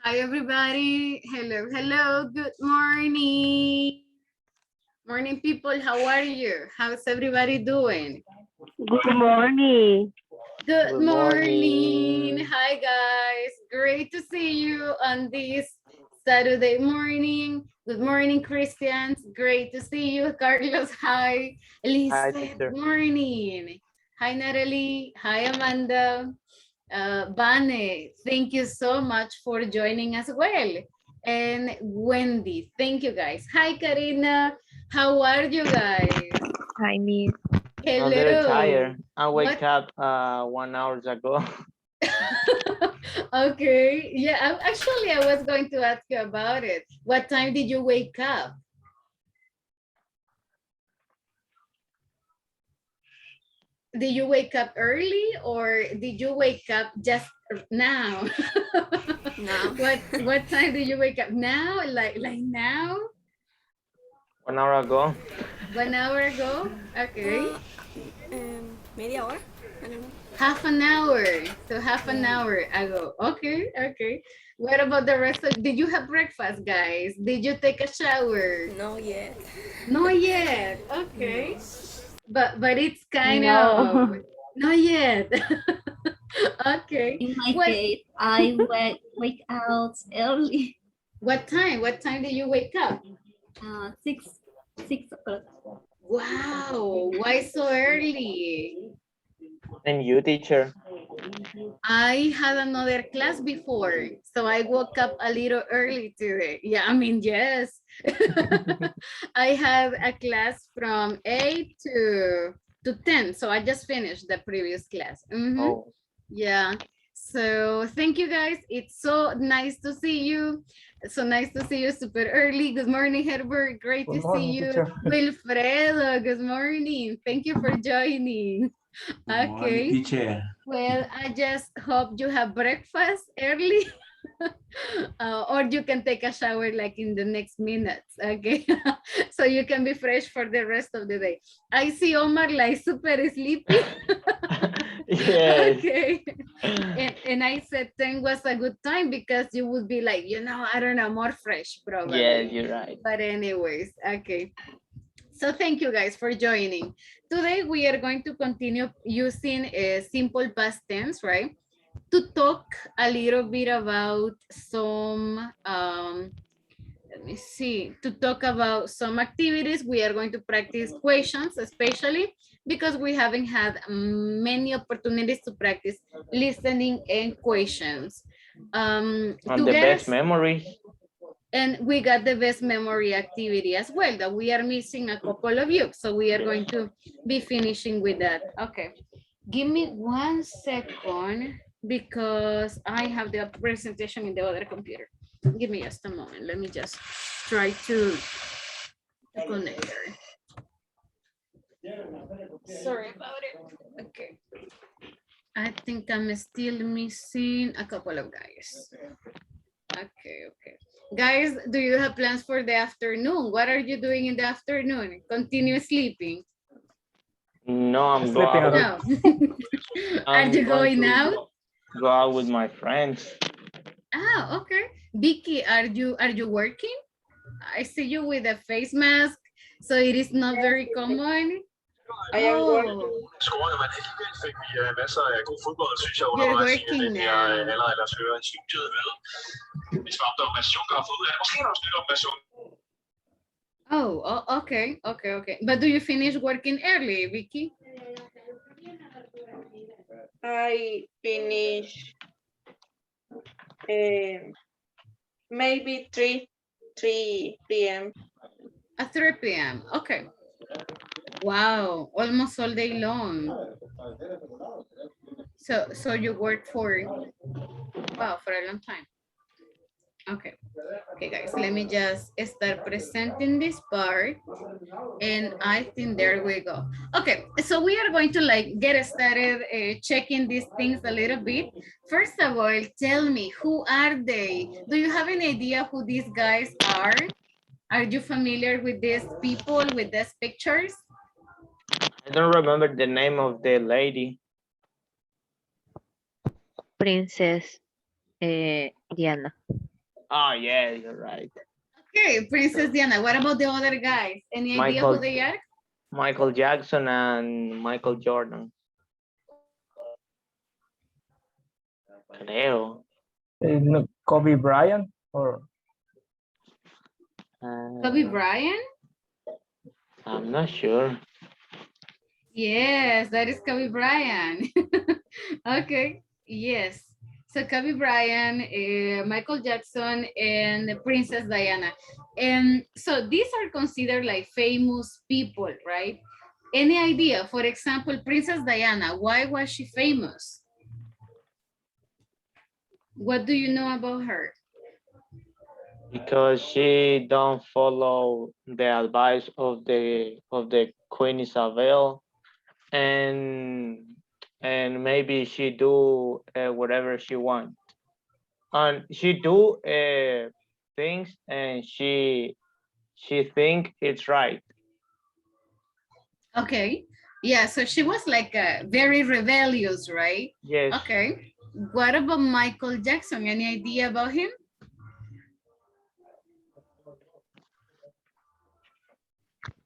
Hi, everybody. Hello, hello. Good morning. Morning, people. How are you? How's everybody doing? Good morning. Good Good morning. morning. Hi, guys. Great to see you on this Saturday morning. Good morning, Christians. Great to see you, Carlos. Hi, Hi, Elizabeth. teacher. Morning. Hi, Natalie. Hi, Amanda. Vane, thank you so much for joining as well. And Wendy, thank you guys. Hi, Karina. How are you guys? Hi, Miss. I'm very Hello. tired. I wake What? up 1 hour ago. Okay. Yeah, actually, I was going to ask you about it. What time did you wake up? Did you wake up early or did you wake up just now? No. What time did you wake up? Now? Like now? 1 hour ago. 1 hour ago? Okay. Uh, Media hora. I don't know. Half an hour. So half an Yeah. hour ago. Okay, okay. What about the rest of, did you have breakfast, guys? Did you take a shower? No yet. Not yet. No. Okay. But it's kind of, No. not yet. Okay. In my Well, case, I wake out early, what time? What time did you wake up? 6 o'clock. Wow, why so early? And you, teacher? I had another class before, so I woke up a little early today. Yeah, I mean, yes. I had a class from 8 to 10, so I just finished the previous class. Oh, Yeah, so thank you guys. It's so nice to see you. So nice to see you super early. Good morning, Herbert. Great to Good see morning, you. teacher. Wilfredo, good morning. Thank you for joining. Good morning, Okay. teacher. Well, I just hope you have breakfast early. Or you can take a shower like in the next minutes, okay? So you can be fresh for the rest of the day. I see Omar like super sleepy. yes. Okay. And I said 10 was a good time because you would be like, I don't know, more fresh Yes, probably. you're right. But anyways, okay. So thank you guys for joining. Today we are going to continue using a simple past tense, right? To talk a little bit about some, let me see, to talk about some activities. We are going to practice questions, especially because we haven't had many opportunities to practice listening and questions. And To the get best us, memories. and we got the best memory activity as well that we are missing a couple of you. So we are going to be finishing with that. Okay. Give me 1 second because I have the presentation in the other computer. Give me just a moment. Let me just try to connect there. Sorry about it. Okay. I think I'm still missing a couple of guys. Okay, okay. Guys, do you have plans for the afternoon? What are you doing in the afternoon? Continue sleeping? No, I'm go Sleeping out. a No. Are I'm you going going to out? go out with my friends. Ah, okay. Vicky, are you working? I see you with a face mask, so it is not very common. I am working. Oh, Scorede man alligevel fik vi masser af god fodbold, synes jeg, you're undervejs i working den her now. alder, ellers hører i studiet med. Hvis opdagelse har fået ud af det. Måske er der også lidt opmation. Oh, okay, okay, okay. But do you finish working early, Vicky? I finish maybe 3 p.m. At 3 p.m. Okay. Wow, almost all day long. So you work for, wow, for a long time. Okay. Okay, guys, let me just start presenting this part. And I think there we go. Okay, so we are going to get started checking these things a little bit. First of all, tell me, who are they? Do you have an idea who these guys are? Are you familiar with these people, with these pictures? I don't remember the name of the lady. Princess Diana. Oh, yeah, you're right. Okay, Princess Diana, what about the other guys? Any idea who Michael, they are? Michael Jackson and Michael Jordan. Creo. No, Kobe Bryant or Kobe Uh, Bryant? I'm not sure. Yes, that is Kobe Bryant. Okay, yes. So Kobe Bryant, Michael Jackson, and Princess Diana. And so these are considered like famous people, right? Any idea? For example, Princess Diana, why was she famous? What do you know about her? Because she don't follow the advice of the Queen Isabel, and maybe she do whatever she want, and she do things, and she think it's right. Okay. Yeah, so she was like very rebellious, right? Yes. Okay. What about Michael Jackson? Any idea about him?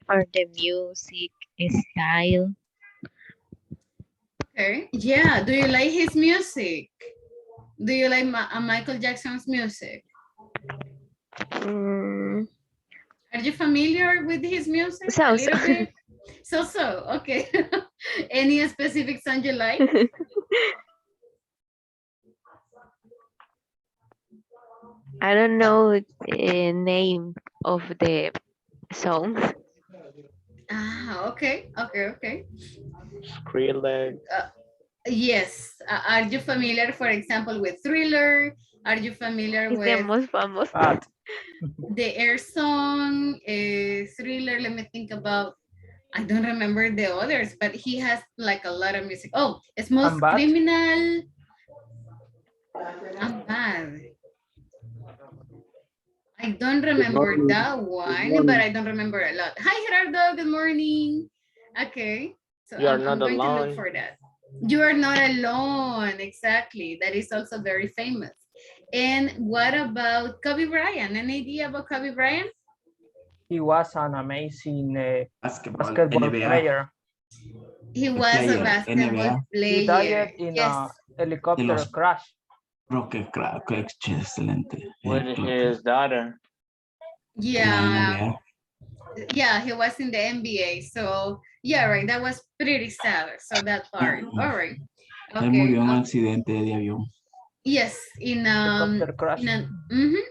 or the music style. Okay. Yeah. Do you like his music? Do you like Michael Jackson's music? Mm, Are you familiar with his music? A so, little bit? So. Okay. Any specific song you like? I don't know the name of the songs. Ah, okay. Okay. Skrillex. Yes. Are you familiar, for example, with Thriller? Are you familiar It's the with most famous. Pat. the Air song, Thriller? Let me think about. I don't remember the others, but he has like a lot of music. Oh, Smooth I'm bad. Criminal. I'm bad. I don't remember that one, but I don't remember a lot. Hi, Gerardo. Good morning. Okay, so You are I'm not going to look alone. for that. You are not alone. Exactly. That is also very famous. And what about Kobe Bryant? Any idea about Kobe Bryant? He was an amazing Basketball, basketball NBA, player. He was a player, basketball NBA. He player. died in Yes. a De helicopter los crash. Rockets, qué excelente. With his daughter. En la Yeah. NBA. Yeah, he was in the NBA. So yeah, right. That was pretty sad. So that part. All right. Él Okay. murió en un accidente de avión. Yes, Helicopter crash.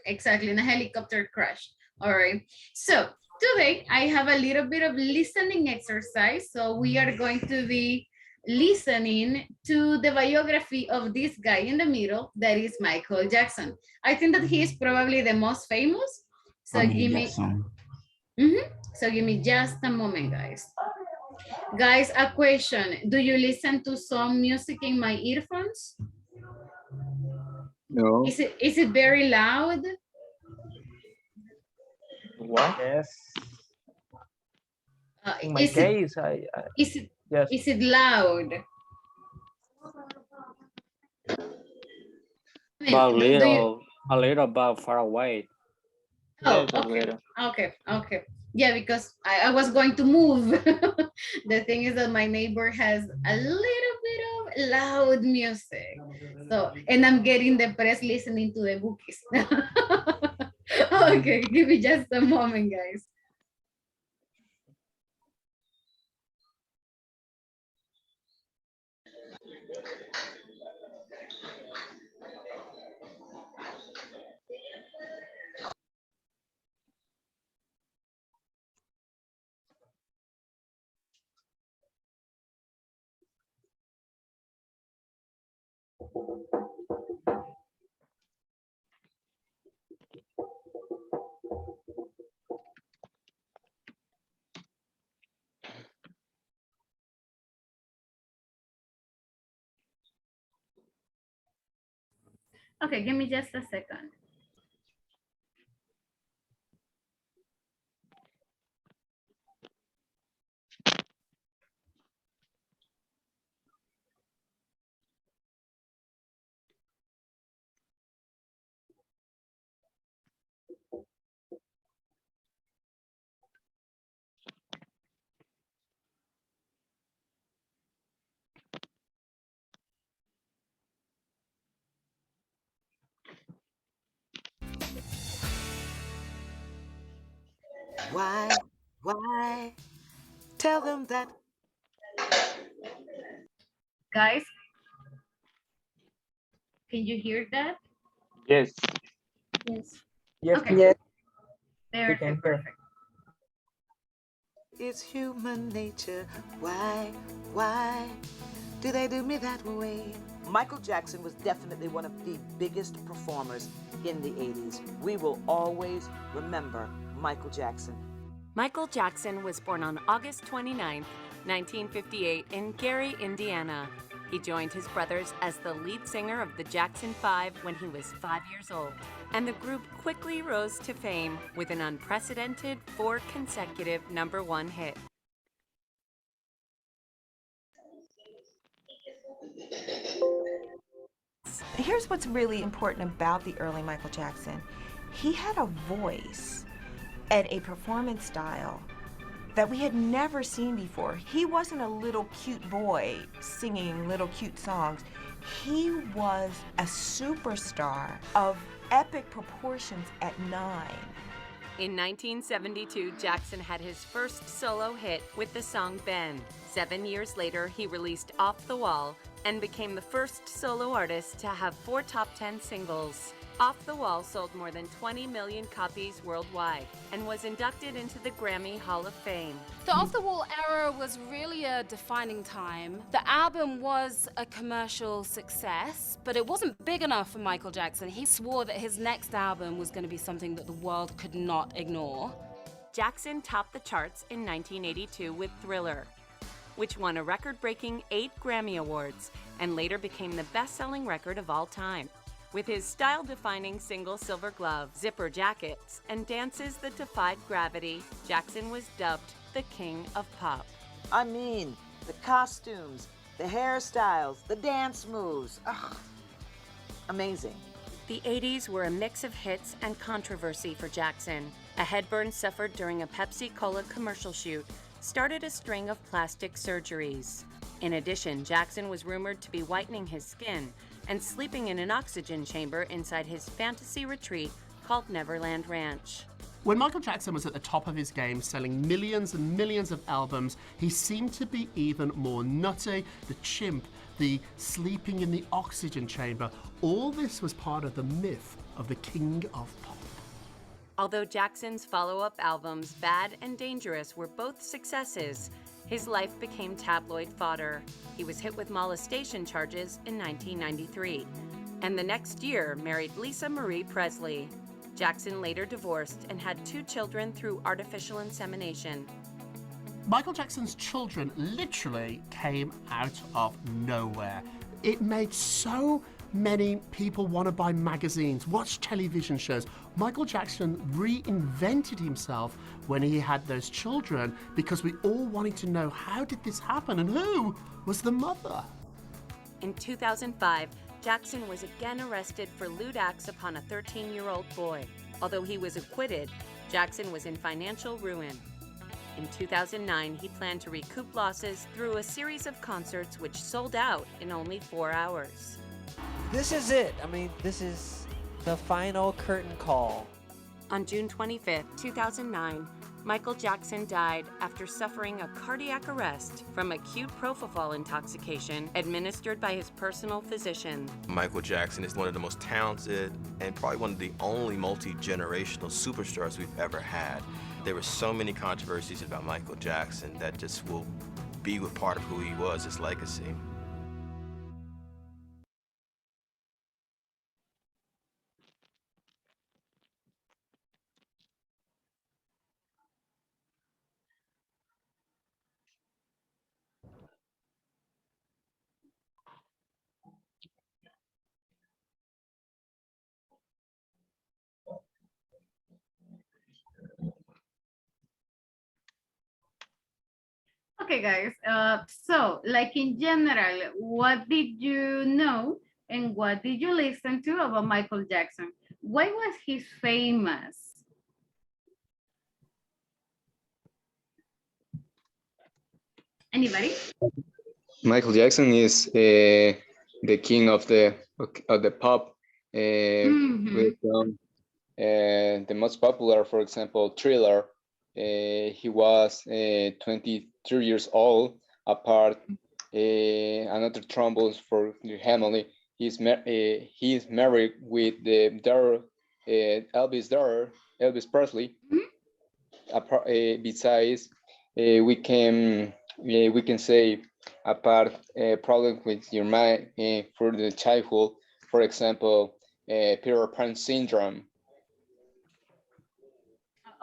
Exactly, in a helicopter crash. All right. So today I have a little bit of listening exercise. So we are going to be listening to the biography of this guy in the middle, that is Michael Jackson. I think that he is probably the most famous. So Tony give me, Jackson. so give me just a moment, guys. Guys, a question. Do you listen to some music in my earphones? No. Is it very loud? What? Yes. In my Is it case, is it yes. is it loud? I mean, But do you, a little bit far away. oh, Yes, a okay, little. okay. Yeah, because I was going to move. The thing is that my neighbor has a little bit of loud music. So, and I'm getting depressed listening to the bookies. Okay, give me just a moment, guys. Okay, give me just a second. Why? Tell them that. Guys, can you hear that? Yes. Yes. Yes, Okay. yes, we can Perfect, hear. perfect. It's human nature. Why do they do me that way? Michael Jackson was definitely one of the biggest performers in the 80s. We will always remember Michael Jackson. Michael Jackson was born on August 29, 1958 in Gary, Indiana. He joined his brothers as the lead singer of the Jackson 5 when he was 5 years old. And the group quickly rose to fame with an unprecedented 4 consecutive #1 hit. Here's what's really important about the early Michael Jackson. He had a voice and a performance style that we had never seen before. He wasn't a little cute boy singing little cute songs. He was a superstar of epic proportions at 9. In 1972, Jackson had his first solo hit with the song Ben. 7 years later, he released Off the Wall and became the first solo artist to have 4 top 10 singles. Off the Wall sold more than 20 million copies worldwide and was inducted into the Grammy Hall of Fame. The Off the Wall era was really a defining time. The album was a commercial success, but it wasn't big enough for Michael Jackson. He swore that his next album was going to be something that the world could not ignore. Jackson topped the charts in 1982 with Thriller, which won a record-breaking 8 Grammy Awards and later became the best-selling record of all time. With his style-defining single Silver Glove, zipper jackets, and dances that defied gravity, Jackson was dubbed the King of Pop. I mean, the costumes, the hairstyles, the dance moves. Ugh. Amazing. The 80s were a mix of hits and controversy for Jackson. A headburn suffered during a Pepsi-Cola commercial shoot started a string of plastic surgeries. In addition, Jackson was rumored to be whitening his skin and sleeping in an oxygen chamber inside his fantasy retreat called Neverland Ranch. When Michael Jackson was at the top of his game, selling millions and millions of albums, he seemed to be even more nutty. The chimp, the sleeping in the oxygen chamber, all this was part of the myth of the King of Pop. Although Jackson's follow-up albums, Bad and Dangerous, were both successes, his life became tabloid fodder. He was hit with molestation charges in 1993, and the next year married Lisa Marie Presley. Jackson later divorced and had 2 children through artificial insemination. Michael Jackson's children literally came out of nowhere. It made so many people want to buy magazines, watch television shows. Michael Jackson reinvented himself when he had those children because we all wanted to know, how did this happen and who was the mother? In 2005, Jackson was again arrested for lewd acts upon a 13-year-old boy. Although he was acquitted, Jackson was in financial ruin. In 2009, he planned to recoup losses through a series of concerts which sold out in only 4 hours. This is it. I mean, this is the final curtain call. On June 25, 2009, Michael Jackson died after suffering a cardiac arrest from acute propofol intoxication administered by his personal physician. Michael Jackson is one of the most talented and probably one of the only multi-generational superstars we've ever had. There were so many controversies about Michael Jackson that just will be a part of who he was, his legacy. Okay, guys. So, like in general, what did you know and what did you listen to about Michael Jackson? Why was he famous? Anybody? Michael Jackson is the king of the pop. With the most popular, for example, Thriller, he was 23 years old. Apart another troubles for the family. He's married with the daughter, Elvis Presley. Besides, we can say apart problem with your mind for the childhood, for example, Peter Pan syndrome.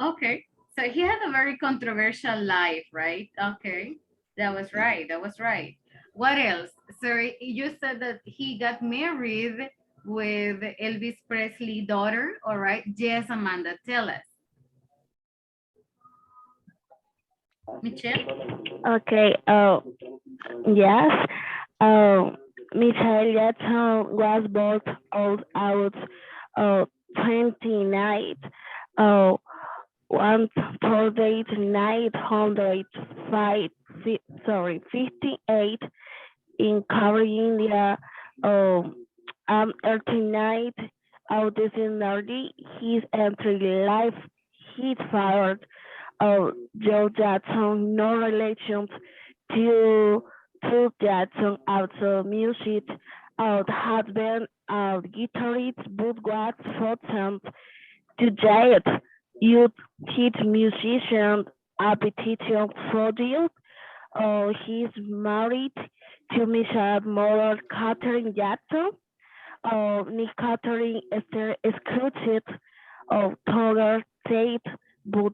Okay, so he had a very controversial life, right? Okay, that was right. That was right. What else? So you said that he got married with Elvis Presley daughter, all right? Yes, Amanda, tell us. Michelle? Okay. Yes. Michael Jackson was born out 29. Uh, 58 in California. On 39 of December, his entry life, his father, Joe Jackson, no relations to Jackson, also music, had been a guitarist, but was forced to diet, youth hit musician, appetition for youth. He's married to Michelle Moore Catherine Jackson. Nick Catherine is exclusive of Taylor Tate, but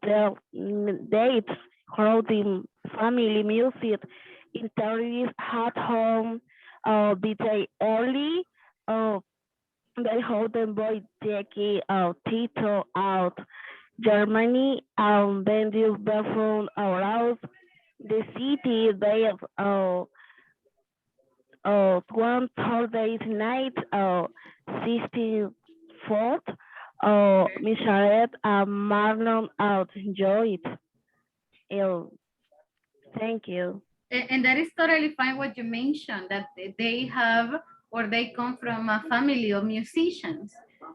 dates clothing, family music, interviews at home, BJ early, they hold them boy Jackie, Tito out Germany, Bendy Buffon around the city they have 1 Thursday night 64th Michael Marlon out enjoyed. Thank you. And that is totally fine what you mentioned, that they have or they come from a family of musicians.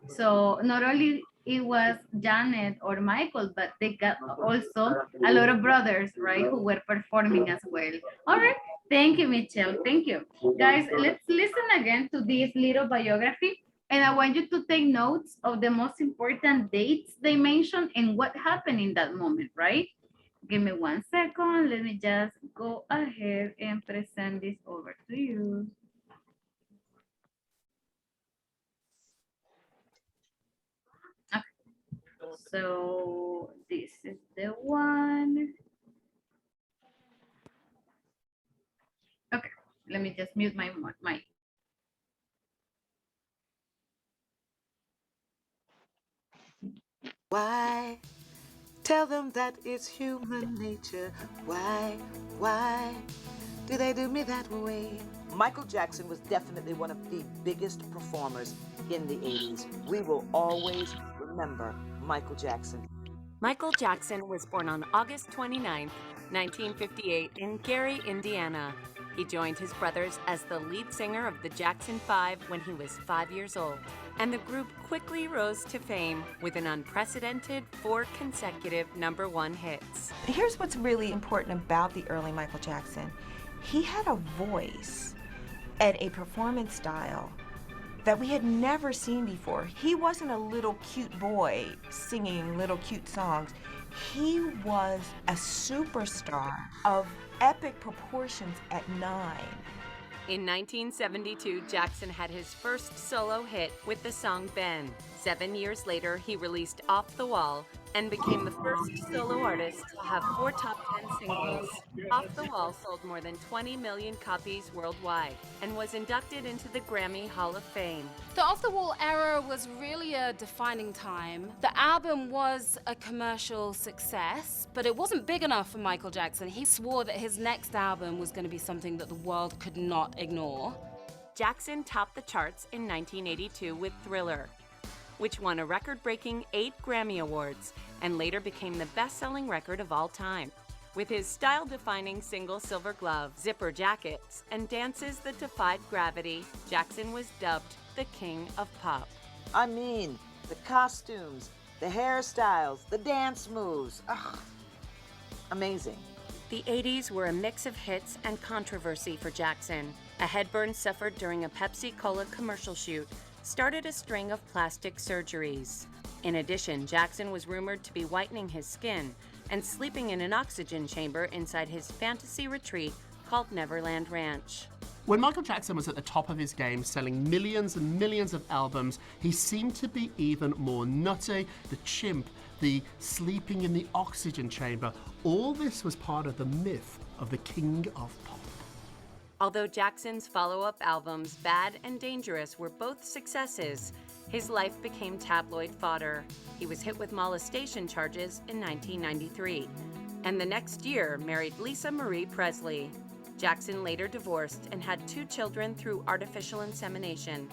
So not only it was Janet or Michael, but they got also a lot of brothers, right, who were performing as well. All right, thank you, Michelle, thank you. Guys, let's listen again to this little biography. And I want you to take notes of the most important dates they mentioned and what happened in that moment, right? Give me 1 second. Let me just go ahead and present this over to you. Okay. So this is the one. Okay, let me just mute my mic. Why? Tell them that it's human nature. Why do they do me that way? Michael Jackson was definitely one of the biggest performers in the 80s. We will always remember Michael Jackson. Michael Jackson was born on August 29, 1958 in Gary, Indiana. He joined his brothers as the lead singer of the Jackson 5 when he was 5 years old. And the group quickly rose to fame with an unprecedented 4 consecutive #1 hits. Here's what's really important about the early Michael Jackson. He had a voice and a performance style that we had never seen before. He wasn't a little cute boy singing little cute songs. He was a superstar of epic proportions at 9. In 1972, Jackson had his first solo hit with the song Ben. 7 years later, he released Off the Wall and became the first solo artist to have 4 top 10 singles. Off the Wall sold more than 20 million copies worldwide and was inducted into the Grammy Hall of Fame. The Off the Wall era was really a defining time. The album was a commercial success, but it wasn't big enough for Michael Jackson. He swore that his next album was going to be something that the world could not ignore. Jackson topped the charts in 1982 with Thriller, which won a record-breaking 8 Grammy Awards and later became the best-selling record of all time. With his style-defining single Silver Glove, zipper jackets, and dances that defied gravity, Jackson was dubbed the King of Pop. I mean, the costumes, the hairstyles, the dance moves. Ugh. amazing. The 80s were a mix of hits and controversy for Jackson. A headburn suffered during a Pepsi Cola commercial shoot started a string of plastic surgeries. In addition, Jackson was rumored to be whitening his skin and sleeping in an oxygen chamber inside his fantasy retreat called Neverland Ranch. When Michael Jackson was at the top of his game, selling millions and millions of albums, he seemed to be even more nutty. The chimp, the sleeping in the oxygen chamber, all this was part of the myth of the king of pop. Although Jackson's follow-up albums, Bad and Dangerous, were both successes, his life became tabloid fodder. He was hit with molestation charges in 1993, and the next year married Lisa Marie Presley. Jackson later divorced and had 2 children through artificial insemination.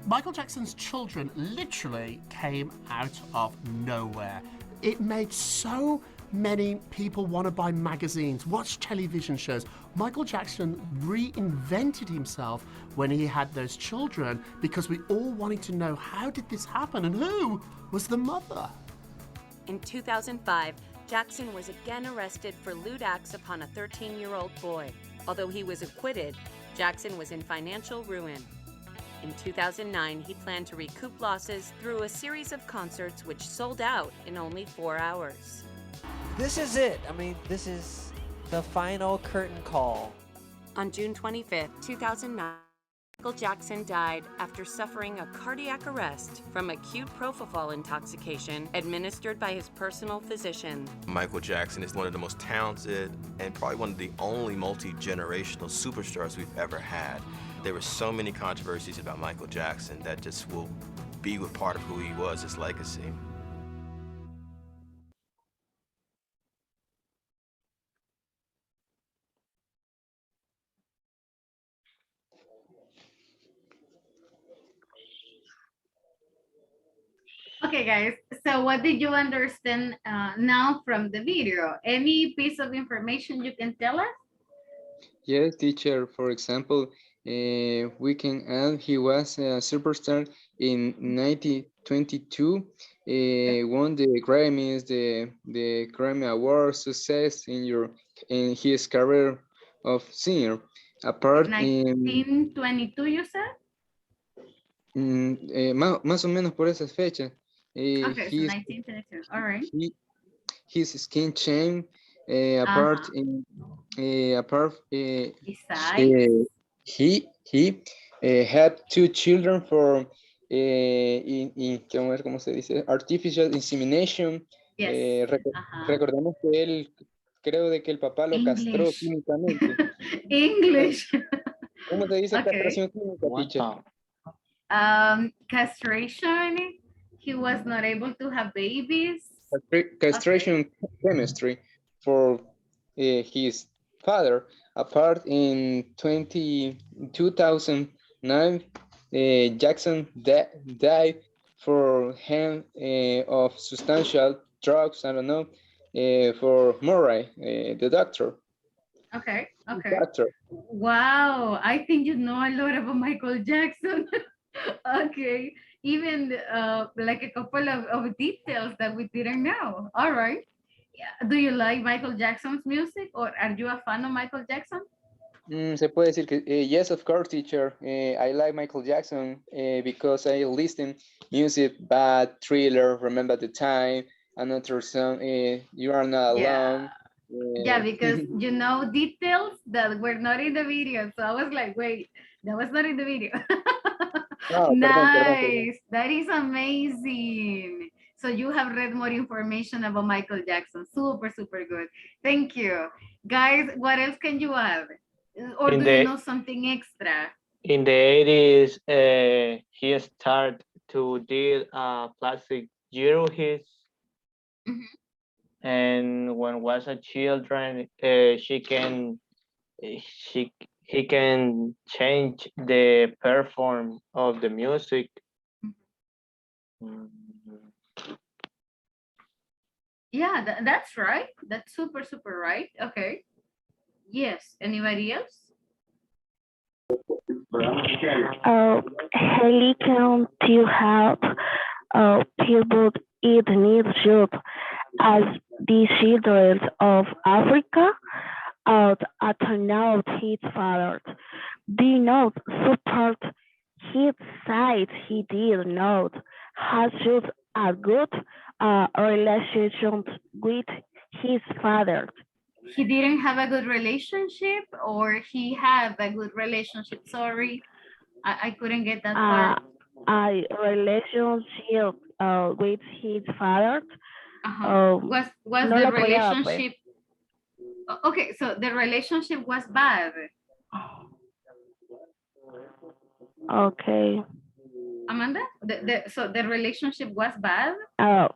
Michael Jackson's children literally came out of nowhere. It made so many people want to buy magazines, watch television shows. Michael Jackson reinvented himself when he had those children because we all wanted to know, how did this happen and who was the mother? In 2005, Jackson was again arrested for lewd acts upon a 13-year-old boy. Although he was acquitted, Jackson was in financial ruin. In 2009, he planned to recoup losses through a series of concerts which sold out in only 4 hours. This is it. I mean, this is the final curtain call. On June 25, 2009, Michael Jackson died after suffering a cardiac arrest from acute propofol intoxication administered by his personal physician. Michael Jackson is one of the most talented and probably one of the only multi-generational superstars we've ever had. There were so many controversies about Michael Jackson that just will be with part of who he was, his legacy. Okay, guys, so what did you understand now from the video? Any piece of information you can tell us? Yes, teacher. For example, we can add he was a superstar in 1922, won the Grammys, the Grammy Award, success in his career of singer. Apart in 1922, you said? Más o menos por esas fechas. Okay, so 1922. All right. His skin changed. Apart in apart Besides, he had 2 children for ¿cómo se dice? Artificial insemination. yes. Recordemos que él, creo de que el papá lo castró químicamente. English. ¿Cómo se dice Okay. castración química, teacher? Castration. He was not able to have babies. Castration chemistry for his father. Apart in 2009, Jackson died for hand of substantial drugs, I don't know, for Murray, the doctor. Okay, okay. Doctor. Wow, I think you know a lot about Michael Jackson. Okay, even like a couple of details that we didn't know. All right. Yeah. Do you like Michael Jackson's music, or are you a fan of Michael Jackson? Se puede decir que yes, of course, teacher. I like Michael Jackson because I listen music, Bad, Thriller, Remember the Time, another song, You Are Not Alone. Yeah, because you know details that were not in the video. So I was like, wait, that was not in the video. Oh, Nice. That is amazing. So you have read more information about Michael Jackson. Super, super good. Thank you. Guys, what else can you add? Or do you know something extra? In the 80s, he started to do plastic surgeries. And when was a children, he can change the perform of the music. Yeah, that's right. That's super, super right. Okay. Yes. Anybody else? Haley can to help people eat meat soup as the children of Africa out not his father did not support his side. He did not have just a good relationship with his father. He didn't have a good relationship, or he had a good relationship? Sorry, I couldn't get that part. A relationship with his father. Was no the lo apoyaba, pues. relationship okay? So the relationship was bad. Okay. Amanda, so the relationship was bad Oh,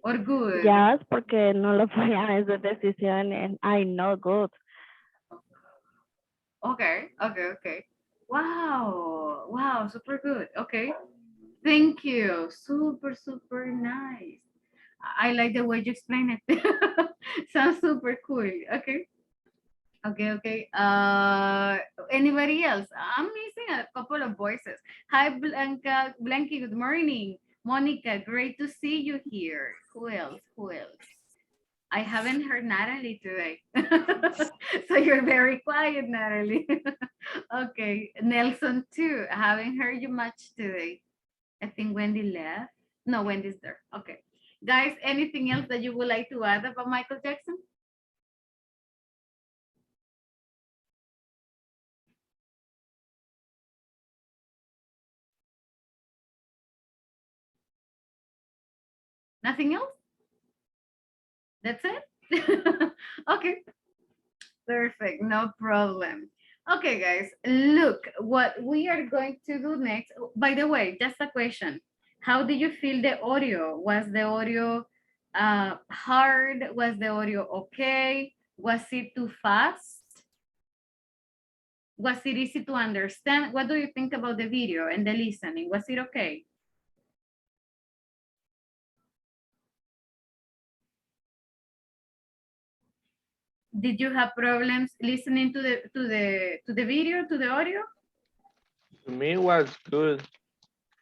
or good? yes, porque no lo apoyaba en sus decisiones. I know good. Okay. Wow, super good. Okay, thank you. Super nice. I like the way you explain it. Sounds super cool. Okay. Anybody else? I'm missing a couple of voices. Hi, Blanky, good morning. Monica, great to see you here. Who else? I haven't heard Natalie today. So you're very quiet, Natalie. Okay, Nelson too. I haven't heard you much today. I think Wendy left. No, Wendy's there. Okay. Guys, anything else that you would like to add about Michael Jackson? Nothing else? That's it? Okay. Perfect, no problem. Okay, guys, look, what we are going to do next, by the way, just a question. How did you feel the audio? Was the audio hard? Was the audio okay? Was it too fast? Was it easy to understand? What do you think about the video and the listening? Was it okay? Did you have problems listening to the video, to the audio? To me, it was good.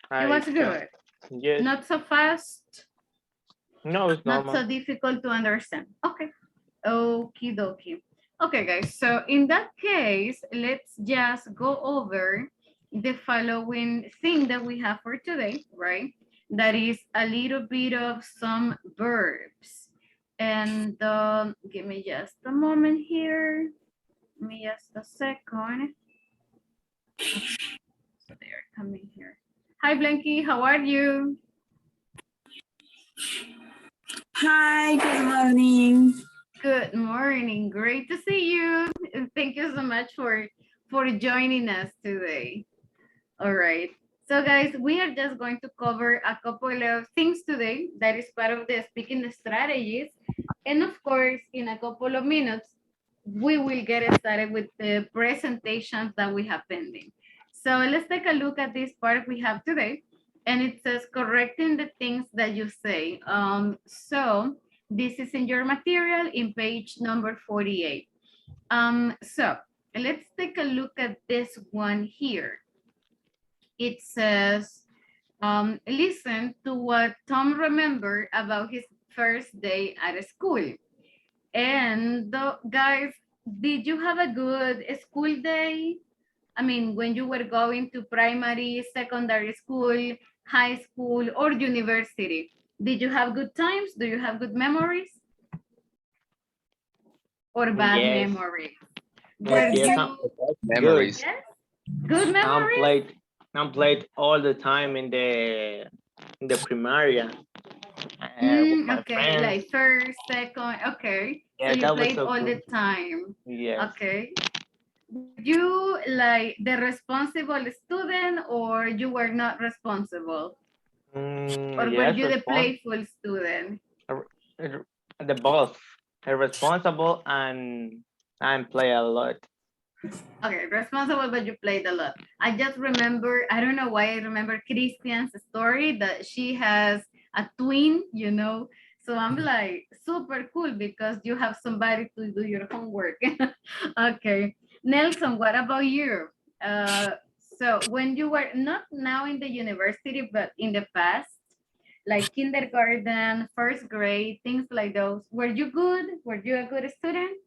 It was good. Yes. Not so fast. No, it's not normal. so difficult to understand. Okay. Okie dokie. Okay, guys. So in that case, let's just go over the following thing that we have for today, right? That is a little bit of some verbs. And give me just a moment here. Give me just a second. So they are coming here. Hi, Blanky. How are you? Hi, good morning. Good morning. Great to see you. And thank you so much for joining us today. All right. So guys, we are just going to cover a couple of things today that is part of the speaking strategies. And of course, in a couple of minutes, we will get started with the presentations that we have pending. So let's take a look at this part we have today. And it says correcting the things that you say. So this is in your material in page number 48. So let's take a look at this one here. It says, listen to what Tom remembered about his first day at school. And guys, did you have a good school day? I mean, when you were going to primary, secondary school, high school, or university, did you have good times? Do you have good memories? Or bad memories? Memories. Yes? Good memories? I played all the time in the primaria. Okay, like first, second, okay. Yeah, so you that was played so all cool. the time. Yes. Okay. You like the responsible student, or you were not responsible? Or were Yes, you the playful student? The both. Responsible and play a lot. Okay, responsible, but you played a lot. I just remember, I don't know why I remember Christian's story that she has a twin, you know. So I'm like, super cool because you have somebody to do your homework. Okay. Nelson, what about you? So when you were not now in the university, but in the past, like kindergarten, first grade, things like those. Were you good? Were you a good student?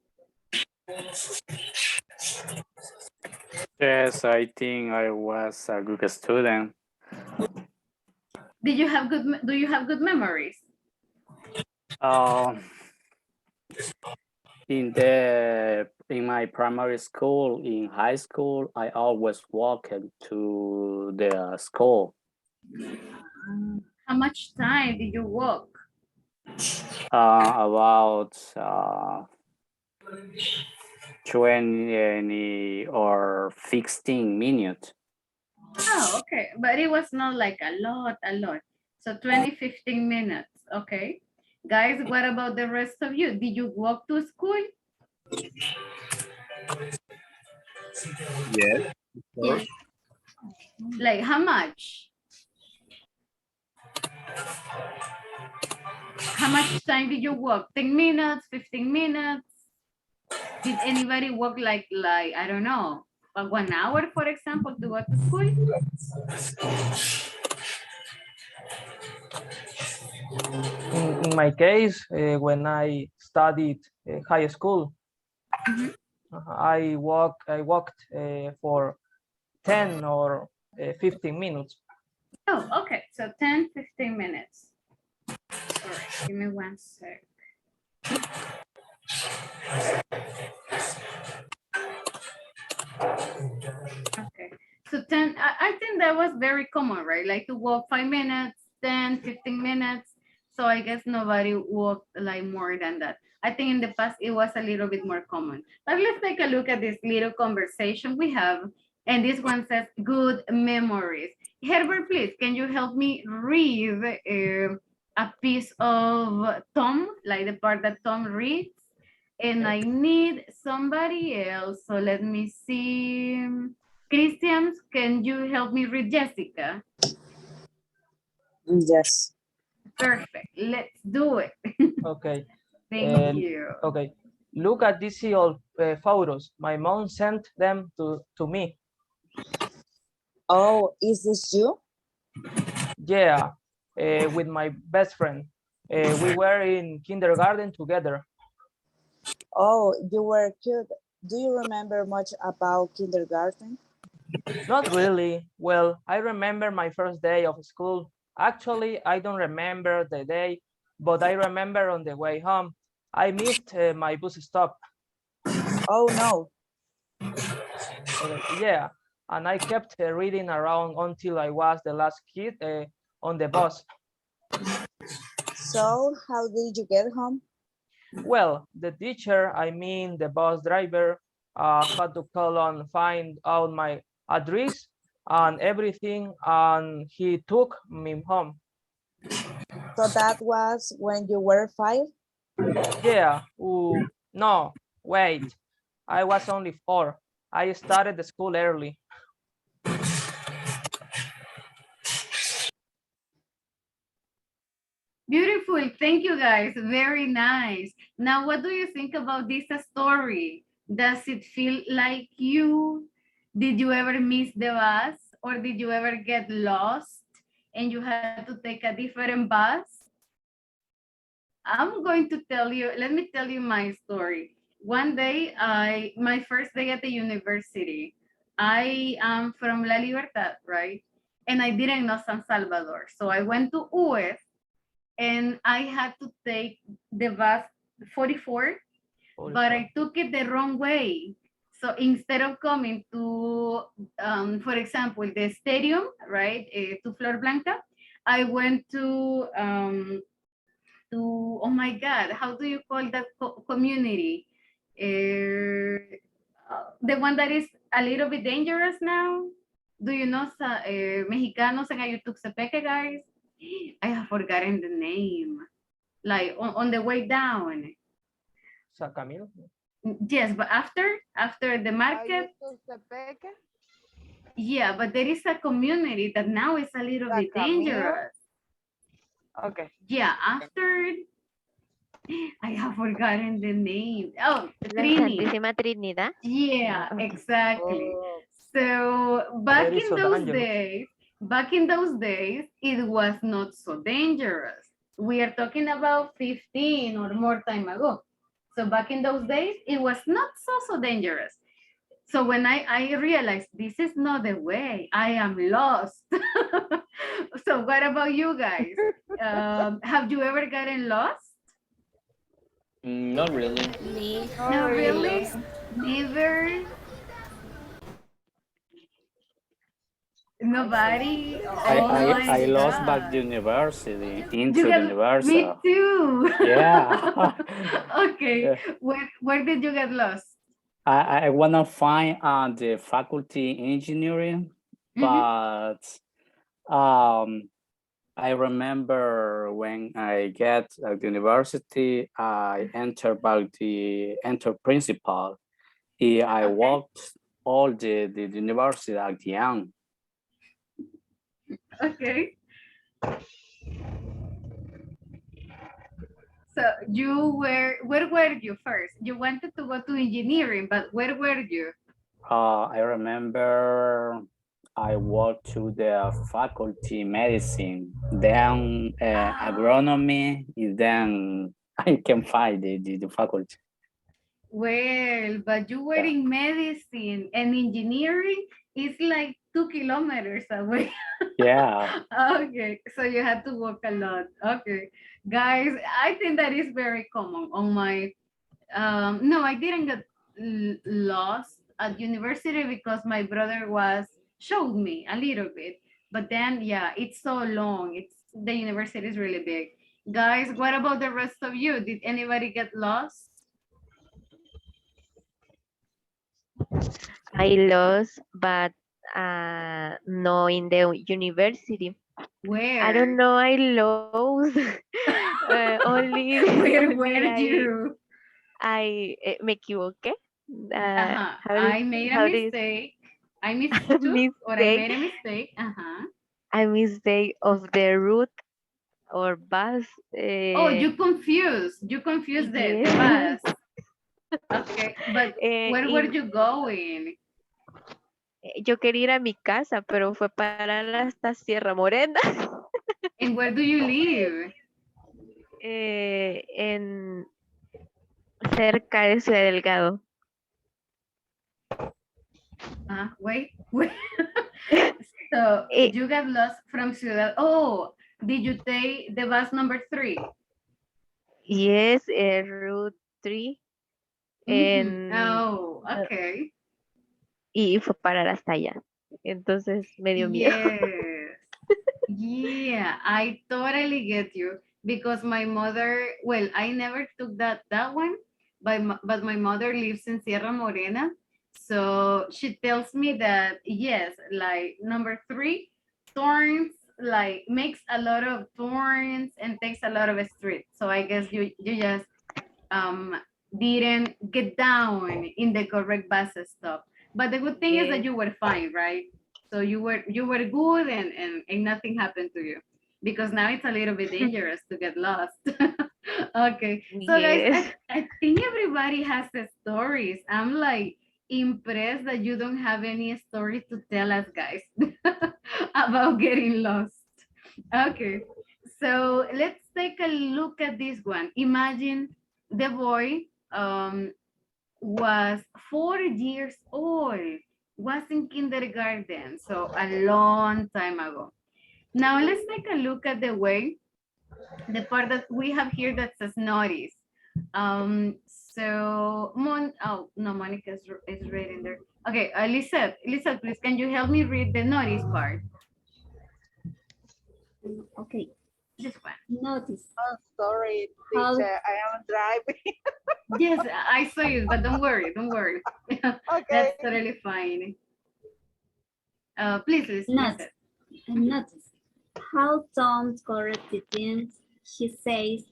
Yes, I think I was a good student. Do you have good memories? Uh, in my primary school, in high school, I always walked to the school. How much time did you walk? About 20 or 15 minutes. Oh, okay. But it was not like a lot. So 20, 15 minutes. Okay. Guys, what about the rest of you? Did you walk to school? Yes, of course. Like how much? How much time did you walk? 10 minutes, 15 minutes? Did anybody walk like I don't know, 1 hour, for example, to go to school? In my case, when I studied high school, I walked for 10 or 15 minutes. Oh, okay. So 10, 15 minutes. All right, give me 1 sec. Okay. So 10, I think that was very common, right? Like to walk 5 minutes, 10, 15 minutes. So I guess nobody walked like more than that. I think in the past it was a little bit more common. But let's take a look at this little conversation we have. And this one says good memories. Herbert, please, can you help me read a piece of Tom, like the part that Tom reads? And I need somebody else. So let me see. Christian, can you help me read Jessica? Yes. Perfect. Let's do it. Okay. Thank you. Okay. Look at these old photos. My mom sent them to me. Oh, is this you? Yeah, with my best friend. We were in kindergarten together. Oh, you were cute. Do you remember much about kindergarten? Not really. Well, I remember my first day of school. Actually, I don't remember the day, but I remember on the way home. I missed my bus stop. Oh, no. Yeah, and I kept reading around until I was the last kid on the bus. So, how did you get home? Well, the teacher, I mean the bus driver, had to call and find out my address and everything, and he took me home. So that was when you were 5? Yeah, no, wait, I was only 4. I started the school early. Beautiful. Thank you, guys. Very nice. Now, what do you think about this story? Does it feel like you? Did you ever miss the bus? Or did you ever get lost and you had to take a different bus? I'm going to tell you, let me tell you my story. One day, my first day at the university, I am from La Libertad, right? And I didn't know San Salvador. So I went to UES and I had to take the bus 44, but I took it the wrong way. So instead of coming to, for example, the stadium, right, to Flor Blanca, I went to, oh my God, how do you call that community? The one that is a little bit dangerous now. Do you know Mexicanos en Ayutuxtepeque, guys? I have forgotten the name. Like on the way down. San Camilo? Yes, but after the market. Yeah, but there is a community that now is a little bit dangerous. Okay. Yeah, after I have forgotten the name. Oh, La Santísima Trinidad. Yeah, Okay. exactly. Oh. So back in those days, Back in those days, it was not so dangerous. We are talking about 15 or more time ago. So back in those days, it was not so dangerous. So when I realized this is not the way, I am lost. So what about you guys? Have you ever gotten lost? Not really. Me. No, Really? really? Never? Nobody? Oh I my lost back God. university You into the got, me university. too. Yeah. Okay, Yeah. where did you get lost? I wanna find the faculty engineering, Mhm. but I remember when I get at the university, I enter by the enter principal. I Okay. walked all the university at the end. Okay. So where were you first? You wanted to go to engineering, but where were you? I remember I walked to the faculty medicine, then agronomy, and then I can find the faculty. Well, but you were Yeah. in medicine and engineering is like 2 kilometers away. Yeah. Okay, so you had to walk a lot. Okay, guys, I think that is very common on my. No, I didn't get lost at university because my brother was showed me a little bit. But then, yeah, it's so long. It's the university is really big. Guys, what about the rest of you? Did anybody get lost? I lost, but no in the university. I don't Where? know. I lost. Only Where only were you? me equivoqué. Uh-huh. How do I made a how do you mistake. I mistook or I mistake made a mistake. Uh-huh. I mistake of the route or bus? Oh, you confused the Yeah. bus. Okay, but where were Y you going? yo quería ir a mi casa, pero fue parar hasta Sierra Morena. And where do you live? En cerca de Ciudad Delgado. Wait. So Eh, you got lost from Ciudad. Oh, did you take the bus number 3? Yes, Route 3. Oh, okay. Y fue parar hasta allá. Entonces me dio miedo. Yes. Yeah, I totally get you because my mother, well, I never took that one, but my mother lives in Sierra Morena. So she tells me that yes, like number 3, turns like makes a lot of turns and takes a lot of street. So I guess you just um didn't get down in the correct bus stop. But the good thing is that Yes. you were fine, right? So you were good and nothing happened to you because now it's a little bit dangerous to get lost. Okay, so guys, Yes. I think everybody has the stories. I'm like impressed that you don't have any stories to tell us, guys, about getting lost. Okay, so let's take a look at this one. Imagine the boy was 4 years old, was in kindergarten, so a long time ago. Now let's take a look at the part that we have here that says notice. Oh no, Monica is reading there. Okay, Lisette, please, can you help me read the notice part? Okay. This one. Notice. Oh, sorry, How- teacher. I am driving. Yes, I saw you, but don't worry. Okay. That's totally fine. Please, Notice. listen. Notice. How Tom corrected things he says,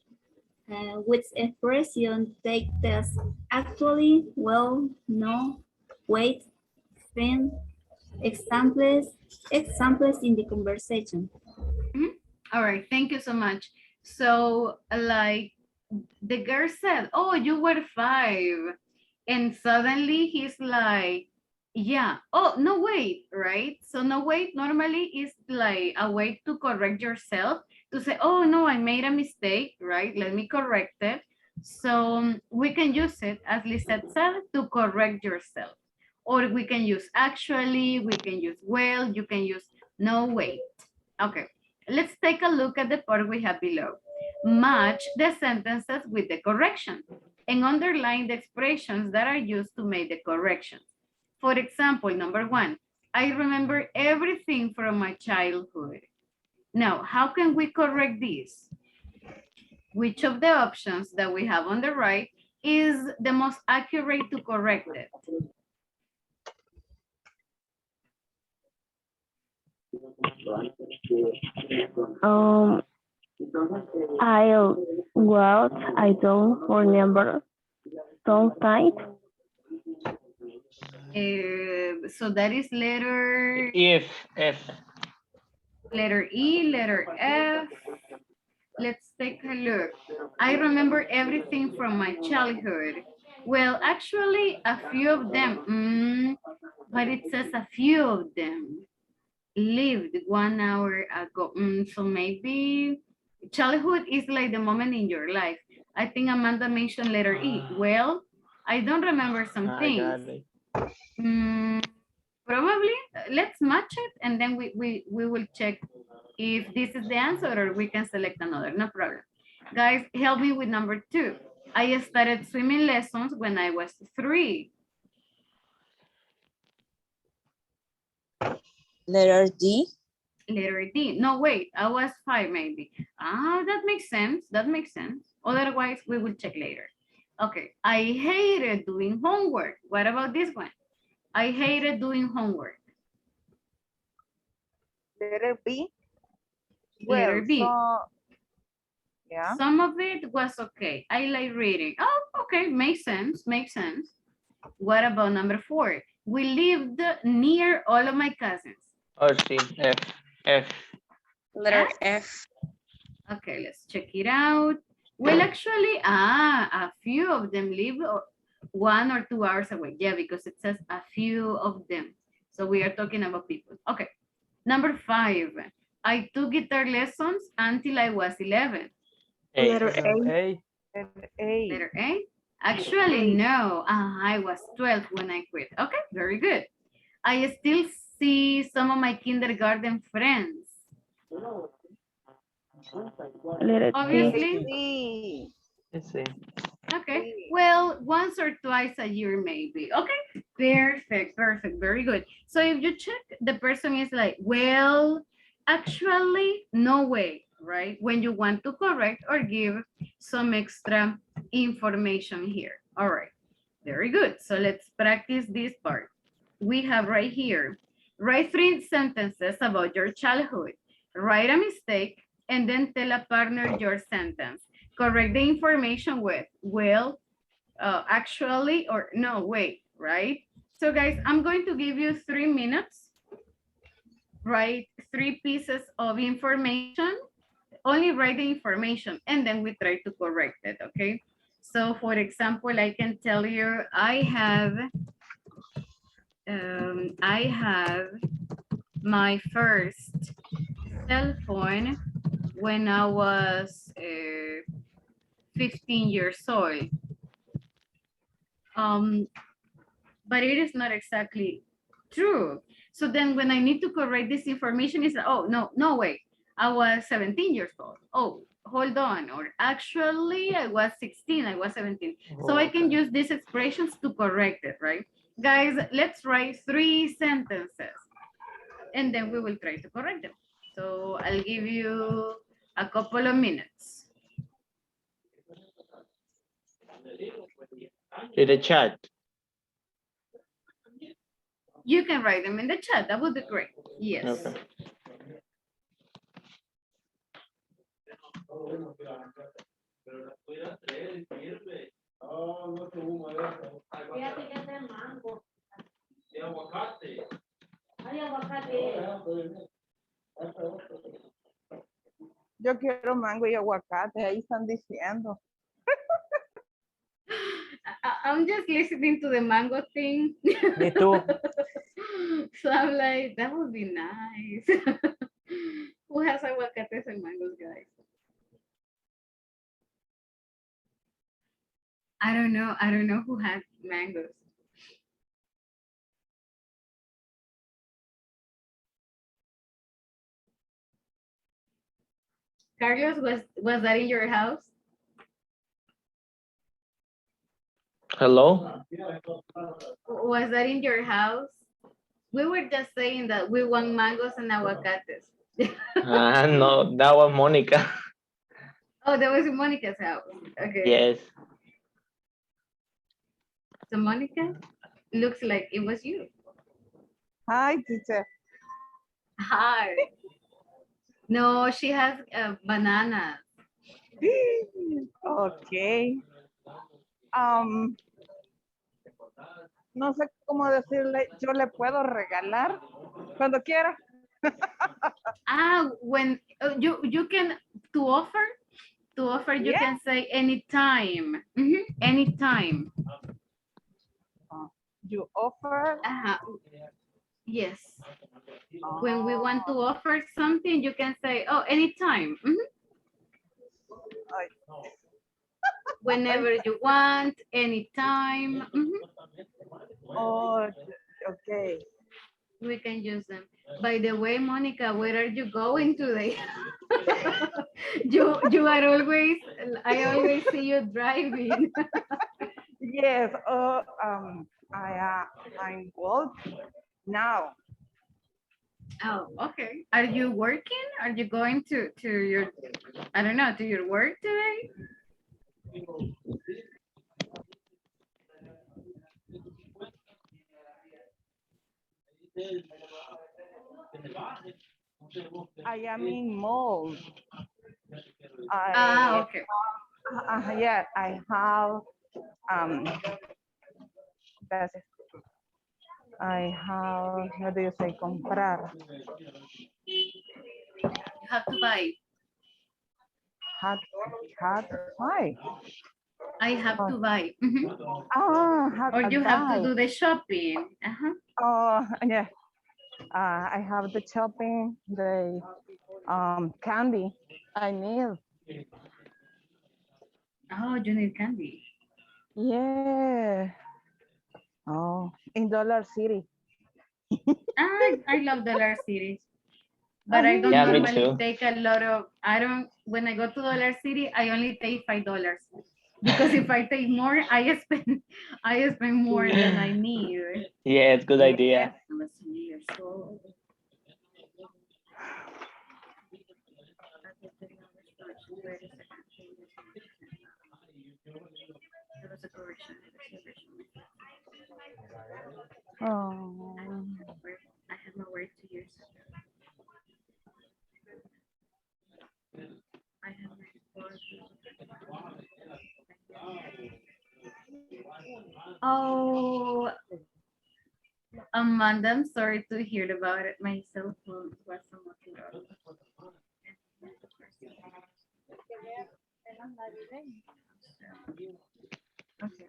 which expression take this actually, well, no, wait, then, examples in the conversation. All right, thank you so much. So, like, the girl said, "Oh, you were 5," and suddenly he's like, Yeah. Oh, no, wait, right? So no, wait, normally is like a way to correct yourself, to say, oh, no, I made a mistake, right? Let me correct it. So we can use it, as Lisette said, to correct yourself. Or we can use actually, we can use well, you can use no, wait. Okay, let's take a look at the part we have below. Match the sentences with the correction and underline the expressions that are used to make the corrections. For example, number one, I remember everything from my childhood. Now, how can we correct this? Which of the options that we have on the right is the most accurate to correct it? I well, I don't remember sometimes. So that is letter F. Letter E, letter F. Let's take a look. I remember everything from my childhood. Well, actually, a few of them, but it says a few of them lived 1 hour ago. So maybe childhood is like the moment in your life. I think Amanda mentioned letter E. Well, I don't remember some I things. got it. Probably, let's match it and then we will check if this is the answer or we can select another, no problem. Guys, help me with number 2. I started swimming lessons when I was 3. Letter D. Letter D. No, wait, I was 5 maybe. That makes sense. That makes sense. Otherwise, we will check later. Okay, I hated doing homework. What about this one? I hated doing homework. Letter B. Letter Well, B. so, yeah. Some of it was okay. I like reading. Oh, okay, makes sense, makes sense. What about number 4? We lived near all of my cousins. Oh, sí, F. Letter F. Okay, let's check it out. Well, actually, a few of them live 1 or 2 hours away. Yeah, because it says a few of them. So we are talking about people. Okay, number 5. I took guitar lessons until I was 11. Letter A. Letter A. Actually, no. I was 12 when I quit. Okay, very good. I still see some of my kindergarten friends. Obviously. Sí. Okay. Well, once or twice a year, maybe. Okay. Perfect. Perfect. Very good. So if you check, the person is like, well, actually, no way, right? When you want to correct or give some extra information here. All right. Very good. So let's practice this part. We have right here, write 3 sentences about your childhood. Write a mistake and then tell a partner your sentence. Correct the information with, well, actually, or no, wait, right? So guys, I'm going to give you 3 minutes. Write 3 pieces of information. Only write the information and then we try to correct it, okay? So for example, I can tell you I have my first cell phone when I was 15 years old. But it is not exactly true. So then when I need to correct this information, is oh, no way. I was 17 years old. Oh, hold on. Or actually, I was 16, I was 17. So I can use these expressions to correct it, right? Guys, let's write 3 sentences and then we will try to correct them. So I'll give you a couple of minutes. In the chat. You can write them in the chat. That would be great. Yes. Okay. Yo quiero mango y aguacate, ahí están diciendo. I'm just listening to the mango thing. Me too. So I'm like, that would be nice. Who has aguacates and mangoes, guys? I don't know. I don't know who has mangoes. Carlos, was that in your house? Hello? Was that in your house? We were just saying that we want mangoes and aguacates. No, that was Monica. Oh, that was in Monica's house. Okay. Yes. So Monica, looks like it was you. Hi, teacher. Hi. No, she has bananas. Okay. No sé cómo decirle, yo le puedo regalar cuando quiera. When you can to offer you can say anytime. Anytime. You offer? Yes. When we want to offer something, you can say, oh, anytime. Whenever you want, anytime. Oh, okay. We can use them. By the way, Monica, where are you going today? you are always, I always see you driving. Yes, I'm work now. Oh, okay. Are you working? Are you going to your, I don't know, to your work today? I am in mall. Okay. Yeah, I have gracias. I have, how do you say, comprar? You have to buy. Had why? I have to buy. Or you have to do the shopping. Oh, yeah. I have the shopping, the candy I need. Oh, you need candy. Yeah. Oh, in Dollar City. I love Dollar City. But I don't Yeah, me normally too. take a lot of, when I go to Dollar City, I only take $5. Because if I take more, I spend more than I need. Yeah, it's a good idea. Oh. I have my work to use. I have my work. Oh, Amanda, I'm sorry to hear about it. My cell phone was somewhat low. Okay.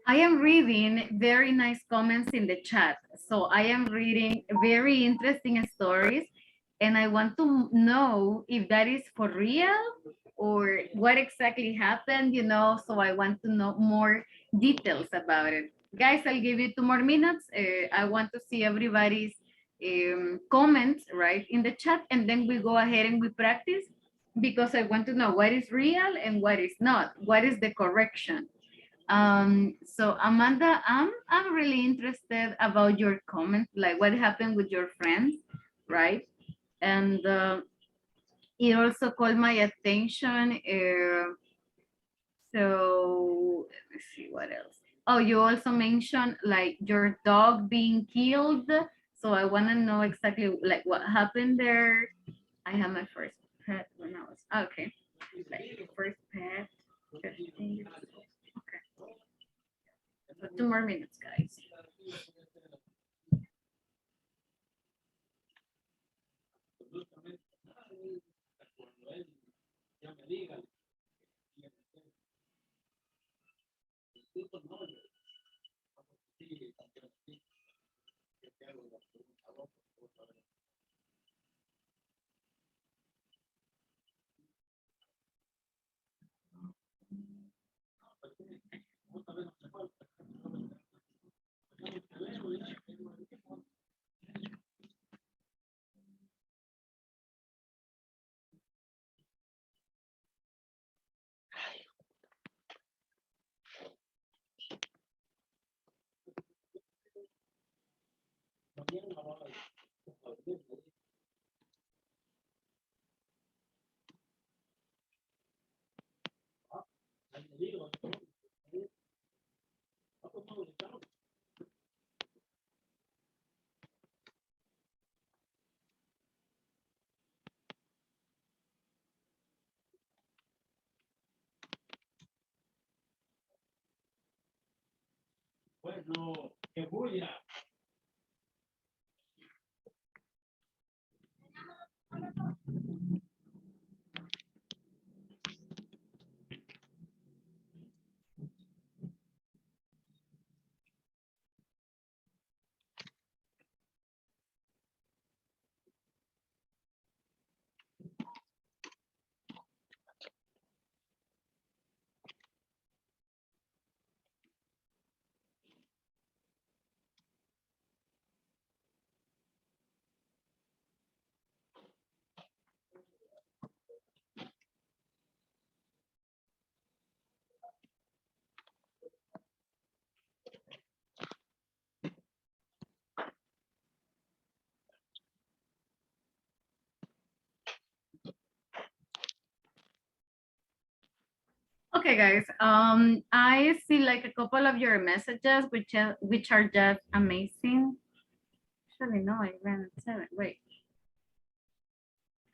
I am reading very nice comments in the chat. So I am reading very interesting stories and I want to know if that is for real or what exactly happened, so I want to know more details about it. Guys, I'll give you 2 more minutes. I want to see everybody's comments, right, in the chat, and then we go ahead and we practice because I want to know what is real and what is not, what is the correction. So Amanda, I'm really interested about your comment, like what happened with your friends, right? And it also called my attention. So let's see what else. Oh, you also mentioned like your dog being killed. So I want to know exactly like what happened there. I had my first pet when I was okay. Like first pet. 15 years old. Okay. So 2 more minutes, guys. Okay, guys. I see like a couple of your messages, which are just amazing. Actually, no, I ran at 7. Wait,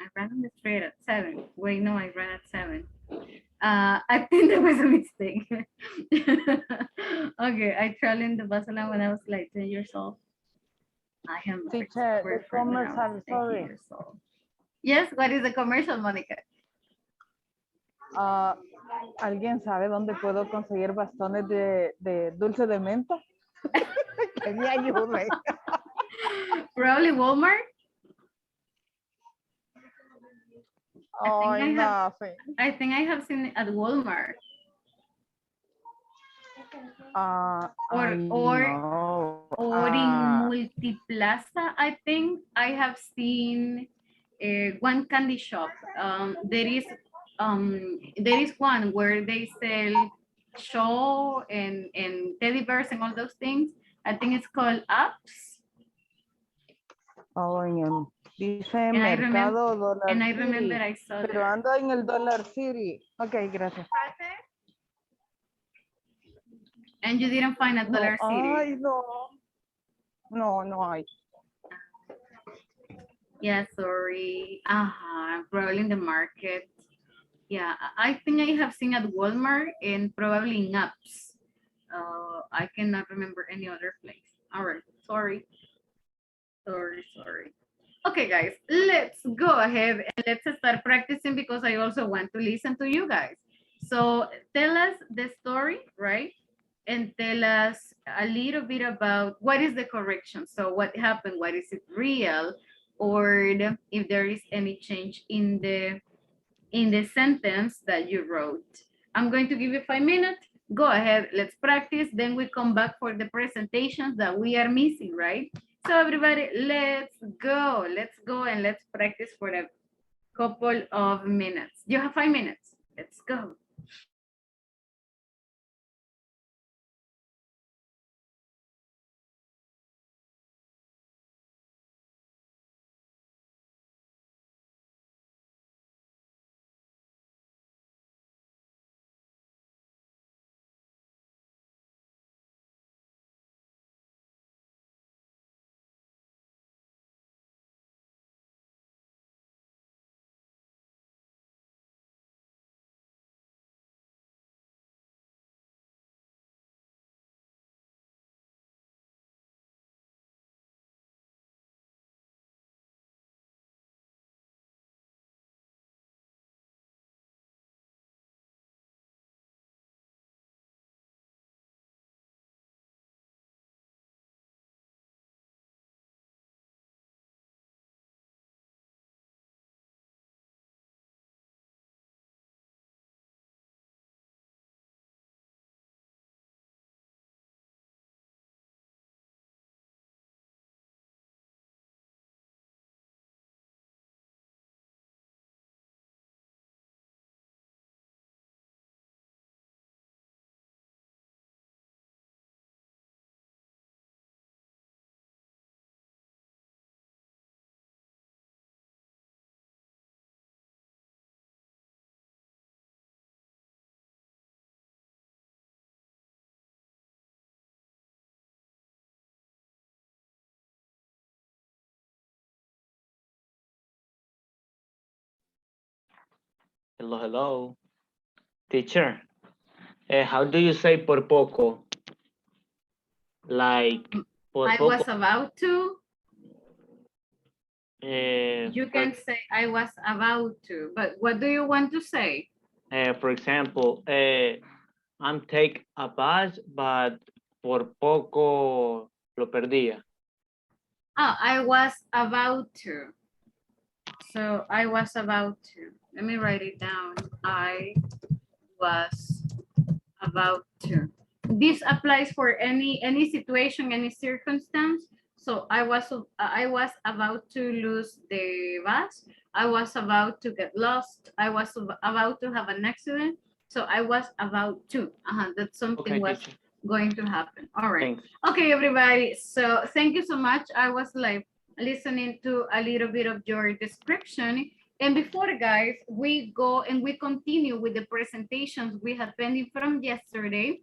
I ran on the street at 7. Wait, no, I ran at 7. I think that was a mistake. Okay, I traveled in the Barcelona when I was like 10 years old. I am Teacher, the commercial, sorry. Yes, what is the commercial, Monica? ¿Alguien sabe dónde puedo conseguir bastones de dulce de menta? Que me ayude. Probably Walmart. Oh, I think I have seen it at Walmart. Or in Multiplaza, I think I have seen one candy shop. There is one where they sell show and teddy bears and all those things. I think it's called Apps. Oh, dice And I Mercado Dollar and I City, remember I saw pero there. ando en el Dollar City. Ok, gracias. And you didn't find a Dollar City. Ay, no. No, no hay. Yeah, sorry. Probably in the market. Yeah, I think I have seen at Walmart and probably in apps. I cannot remember any other place. All right, sorry. Sorry. Okay, guys, let's go ahead and let's start practicing because I also want to listen to you guys. So tell us the story, right? And tell us a little bit about what is the correction. So what happened? What is it real? Or if there is any change in the sentence that you wrote. I'm going to give you 5 minutes. Go ahead, let's practice. Then we come back for the presentations that we are missing, right? So everybody, let's go and let's practice for a couple of minutes. You have 5 minutes. Let's go. Hello, hello. Teacher, how do you say por poco? Like, por I poco. was about to. You For, can say I was about to, but what do you want to say? for example, I'm take a bus, but por poco lo perdía. Oh, I was about to. So I was about to. Let me write it down. I was about to. This applies for any situation, any circumstance. So I was about to lose the bus. I was about to get lost. I was about to have an accident. So I was about to. That something was teacher. going to happen. All right. Thanks. Okay, everybody. So thank you so much. I was like listening to a little bit of your description. And before, guys, we go and we continue with the presentations we had pending from yesterday.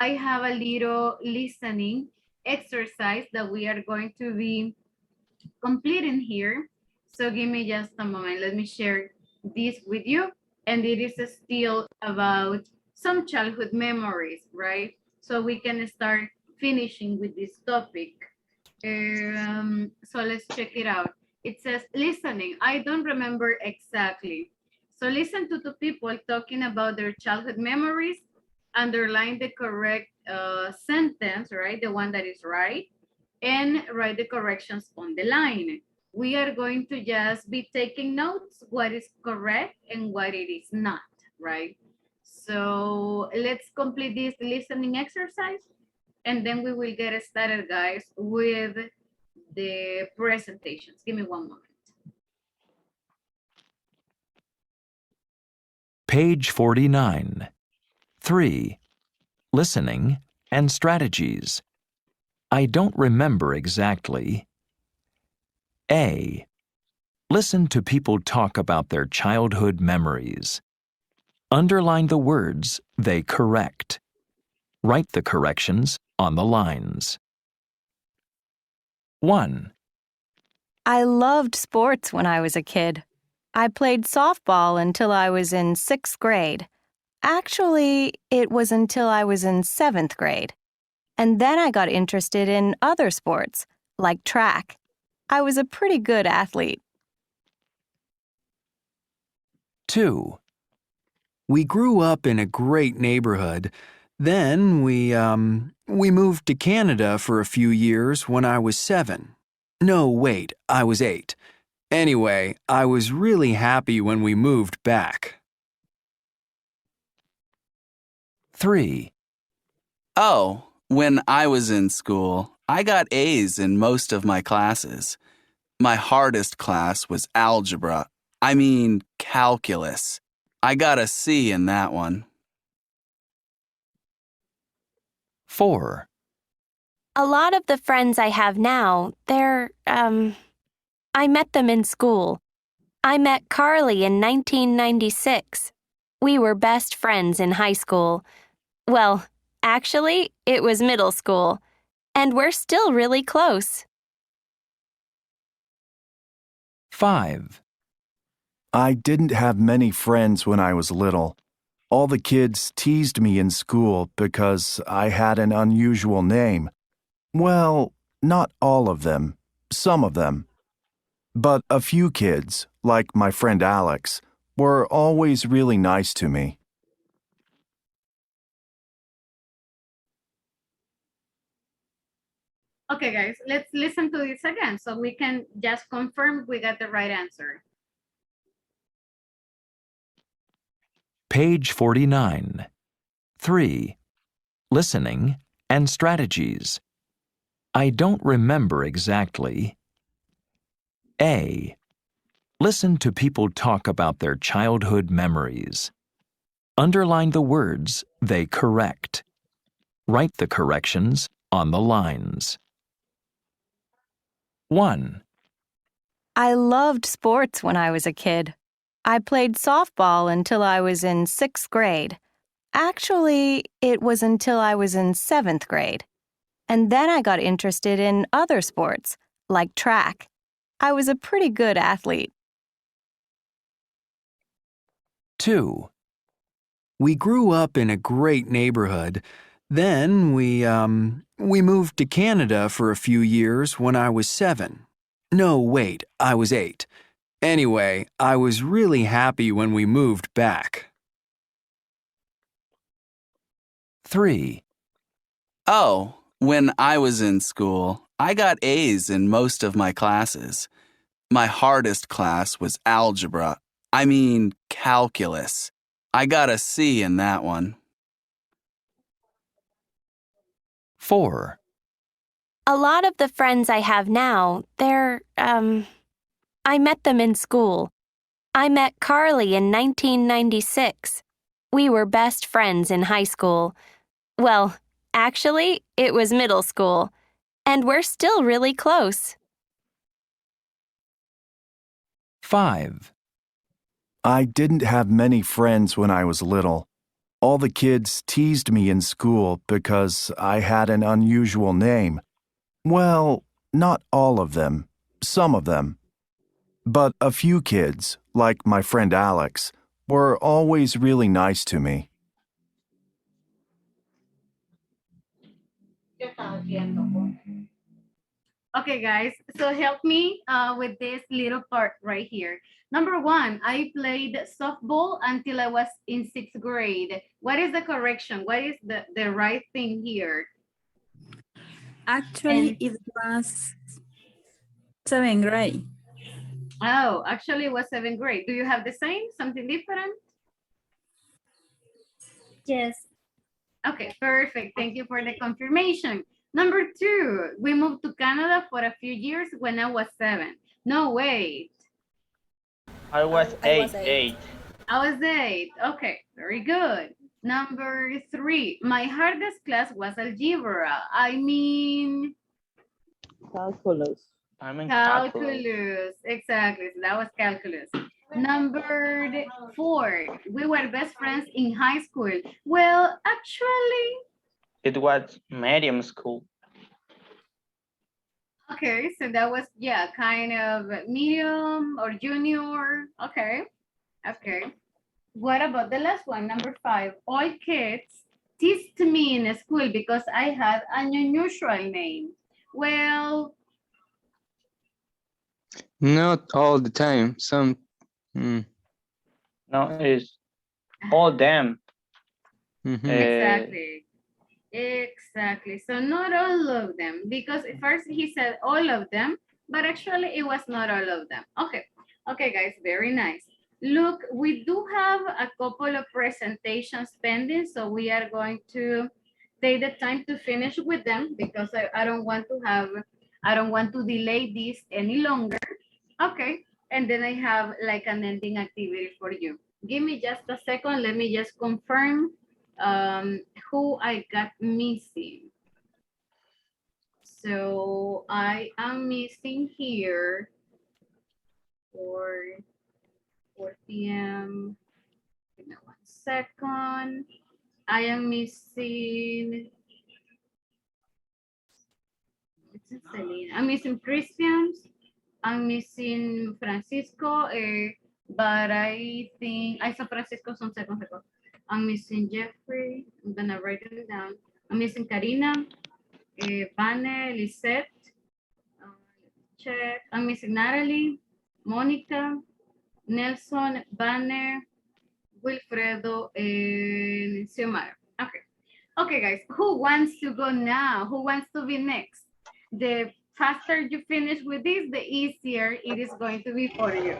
I have a little listening exercise that we are going to be completing here. So give me just a moment. Let me share this with you. And it is still about some childhood memories, right? So we can start finishing with this topic. So let's check it out. It says listening. I don't remember exactly. So listen to two people talking about their childhood memories, underline the correct sentence, right? The one that is right, and write the corrections on the line. We are going to just be taking notes, what is correct and what it is not, right? So let's complete this listening exercise and then we will get started, guys, with the presentations. Give me one moment. Page 49. 3. Listening and strategies. I don't remember exactly. A. Listen to people talk about their childhood memories. Underline the words they correct. Write the corrections on the lines. 1. I loved sports when I was a kid. I played softball until I was in 6th grade. Actually, it was until I was in 7th grade. And then I got interested in other sports, like track. I was a pretty good athlete. 2. We grew up in a great neighborhood. Then we moved to Canada for a few years when I was 7. No, wait, I was 8. Anyway, I was really happy when we moved back. 3. Oh, when I was in school, I got A's in most of my classes. My hardest class was algebra. I mean, calculus. I got a C in that one. 4. A lot of the friends I have now, I met them in school. I met Carly in 1996. We were best friends in high school. Well, actually, it was middle school. And we're still really close. 5. I didn't have many friends when I was little. All the kids teased me in school because I had an unusual name. Well, not all of them, some of them. But a few kids, like my friend Alex, were always really nice to me. Okay, guys, let's listen to this again so we can just confirm we got the right answer. Page 49. 3. Listening and strategies. I don't remember exactly. A. Listen to people talk about their childhood memories. Underline the words they correct. Write the corrections on the lines. 1. I loved sports when I was a kid. I played softball until I was in 6th grade. Actually, it was until I was in 7th grade. And then I got interested in other sports, like track. I was a pretty good athlete. 2. We grew up in a great neighborhood. Then we moved to Canada for a few years when I was 7. No, wait, I was 8. Anyway, I was really happy when we moved back. 3. Oh, when I was in school, I got A's in most of my classes. My hardest class was algebra. I mean, calculus. I got a C in that one. 4. A lot of the friends I have now, I met them in school. I met Carly in 1996. We were best friends in high school. Well, actually, it was middle school. And we're still really close. 5. I didn't have many friends when I was little. All the kids teased me in school because I had an unusual name. Well, not all of them, some of them. But a few kids, like my friend Alex, were always really nice to me. Okay, guys, so help me with this little part right here. Number 1, I played softball until I was in 6th grade. What is the correction? What is the right thing here? Actually, it was 7th grade. Oh, actually it was 7th grade. Do you have the same, something different? Yes. Okay, perfect. Thank you for the confirmation. Number 2, we moved to Canada for a few years when I was 7. No, wait. I was eight. I was 8. Okay, very good. Number 3, my hardest class was algebra. I mean, Calculus. calculus. Exactly. So that was calculus. Number 4, we were best friends in high school. Well, actually, It was medium school. okay, so that was, yeah, kind of medium or junior. Okay, okay. What about the last one, number 5? All kids teased me in school because I had an unusual name. Well, Not all the time. Some. No, it's all them. exactly. Exactly. So not all of them, because at first he said all of them, but actually it was not all of them. Okay. Okay, guys, very nice. Look, we do have a couple of presentations pending, so we are going to take the time to finish with them because I don't want to delay this any longer. Okay. And then I have like an ending activity for you. Give me just a second. Let me just confirm who I got missing. So I am missing here for 4 p.m. Give me 1 second. I am missing, I'm missing Christians. I'm missing Francisco, but I think I saw Francisco some seconds ago. I'm missing Jeffrey. I'm gonna write it down. I'm missing Karina, Vane, Lisette. Check. I'm missing Natalie, Monica, Nelson, Banner, Wilfredo, and Xiomara. Okay. Okay, guys. Who wants to go now? Who wants to be next? The faster you finish with this, the easier it is going to be for you.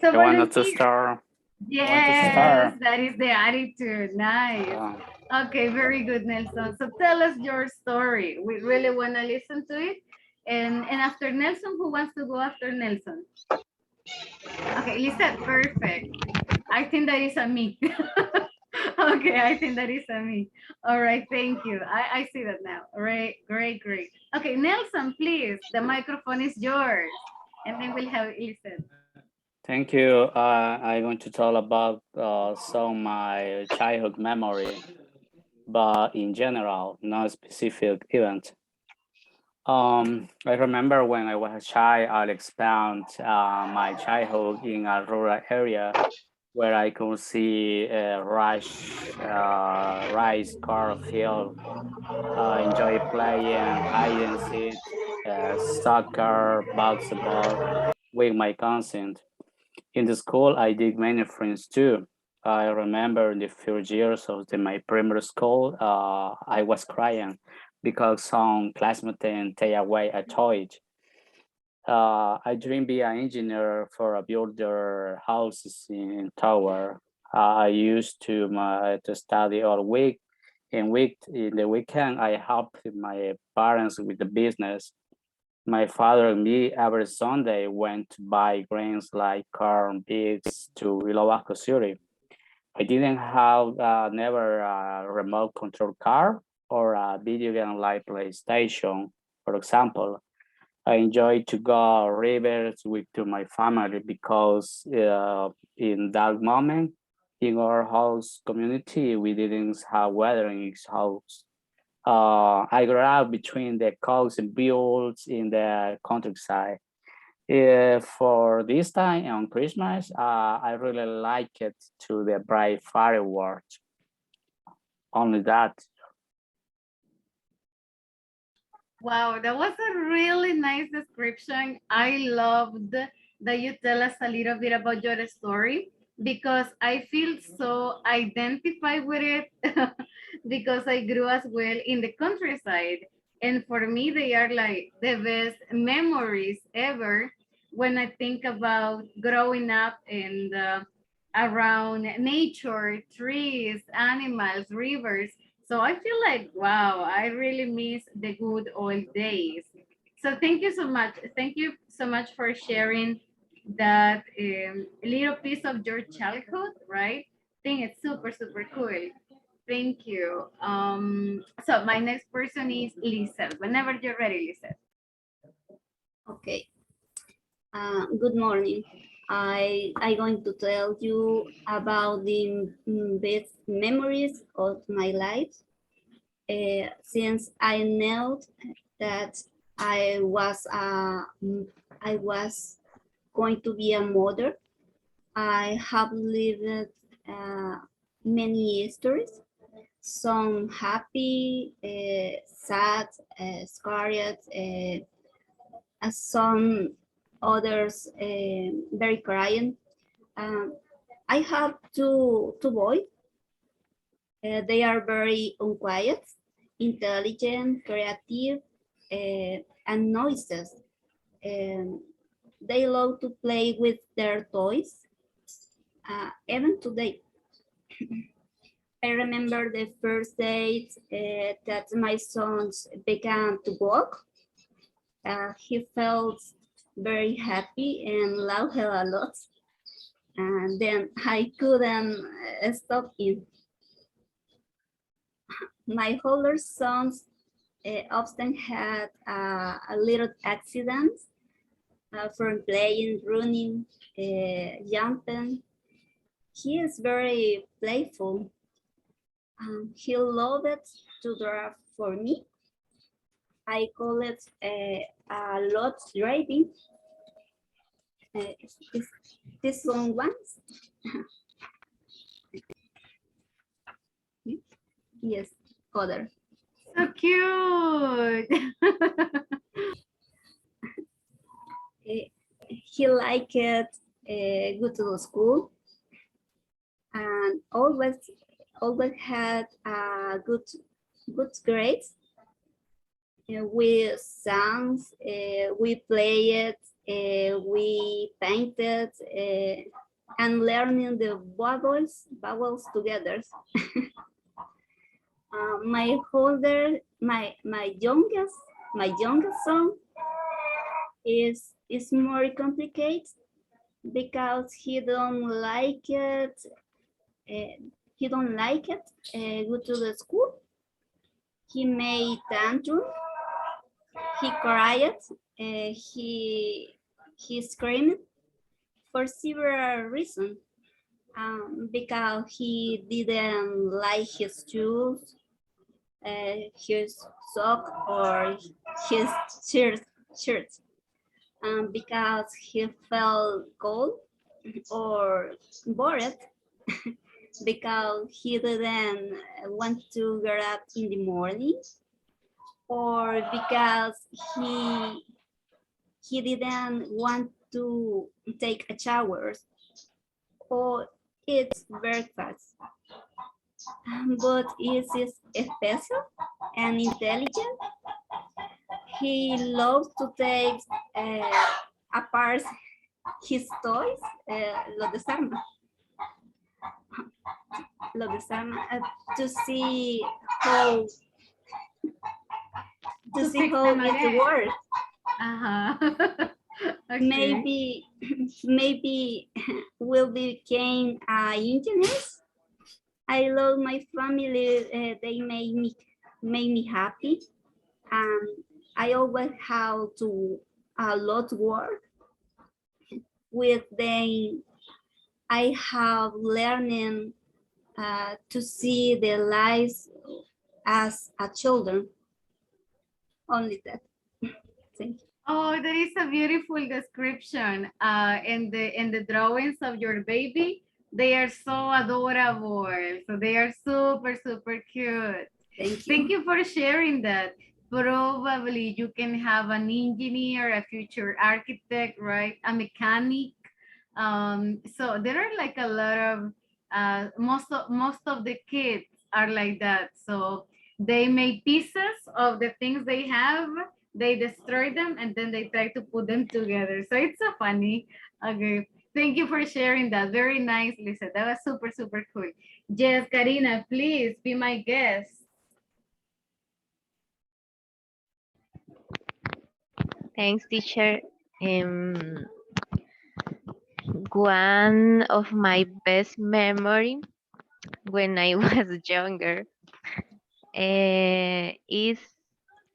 So You want to volunteer. start? Yes, that is the attitude. Nice. Okay, very good, Nelson. So tell us your story. We really want to listen to it. And after Nelson, who wants to go after Nelson? Okay, Lisa, perfect. I think that is a me. Okay, I think that is a me. All right, thank you. I see that now. All right, great, great. Okay, Nelson, please, the microphone is yours. And then we'll have Lisa. Thank you. I'm going to talk about some my childhood memory, but in general, not specific event. I remember when I was a child, I'll expound my childhood in a rural area. where I could see rice cornfield, enjoy playing hide and seek, soccer, basketball with my cousins. In the school, I did many friends too. I remember the first years of my primary school, I was crying because some classmates take away a toy. I dream be an engineer for a builder houses in tower. I used to study all week. In the weekend, I helped my parents with the business. My father and me every Sunday went to buy grains like corn, beans to Ilovaco City. I didn't have never a remote control car or a video game like PlayStation, for example. I enjoy to go rivers with to my family because in that moment in our house community we didn't have weather in its house. I grew up between the coast and fields in the countryside. For this time on Christmas, I really like it to the bright fireworks. Only that. Wow, that was a really nice description. I loved that you tell us a little bit about your story because I feel so identified with it because I grew as well in the countryside. And for me, they are like the best memories ever when I think about growing up and around nature, trees, animals, rivers. So I feel like, wow, I really miss the good old days. So thank you so much. Thank you so much for sharing that little piece of your childhood, right? I think it's super, super cool. Thank you. So my next person is Lisa. Whenever you're ready, Lisa. Okay. Good morning. I going to tell you about the best memories of my life. Since I know that I was going to be a mother, I have lived many stories, some happy, sad, scared, some others very crying. I have two boys. They are very unquiet, intelligent, creative, and noises. They love to play with their toys, even today. I remember the first day that my sons began to walk. He felt very happy and laughed a lot. And then I couldn't stop him. My older sons often had a little accidents from playing, running, jumping. He is very playful. He loved to draw for me. I call it a lot driving. This one once. Yes, other. So cute. He liked go to the school and always had good grades. We sang, we played, we painted, and learning the vowels together. My youngest son is more complicated because he don't like it. Go to the school. He made tantrum. He cried. He screamed for several reasons. Because he didn't like his shoes, his sock, or his shirt. Because he felt cold, or bored because he didn't want to get up in the morning, or because he didn't want to take a shower or eat breakfast. But is special and intelligent. He loves to take apart his toys, lo desarma, to see how fix them it again. works. Okay. Maybe will become engineers. I love my family. They make me happy, and I always have to a lot work with them. I have learning to see their lives as a children. Only that. Thank you. Oh, that is a beautiful description. And the drawings of your baby, they are so adorable. So they are super, super cute. Thank you for sharing that. Probably you can have an engineer, a future architect, right? A mechanic. So there are like a lot of most of the kids are like that. So they make pieces of the things they have, they destroy them, and then they try to put them together. So it's so funny. Okay. Thank you for sharing that. Very nice, Lisa. That was super, super cool. Yes, Karina, please be my guest. Thanks, teacher. One of my best memory when I was younger is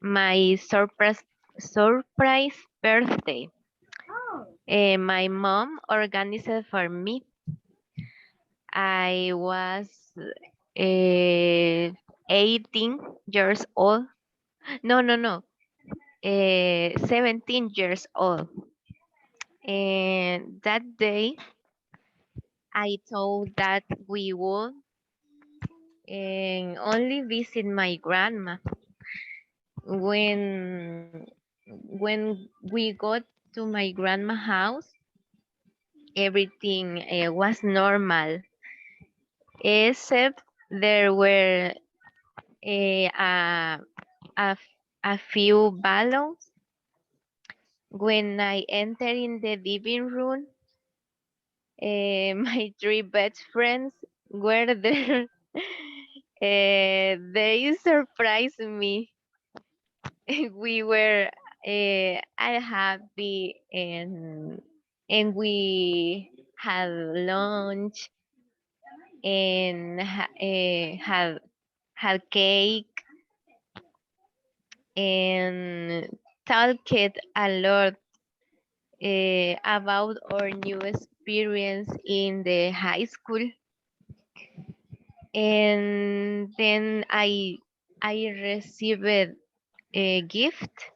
my surprise birthday. My mom organized it for me. I was 18 years old. No. 17 years old. And that day, I thought that we would only visit my grandma. When we got to my grandma house, everything was normal, except there were a, a, a a few balloons. When I entered in the living room, my three best friends were there. They surprised me. We were all happy, and we had lunch and had cake and talked a lot about our new experience in the high school. And then I received a gift,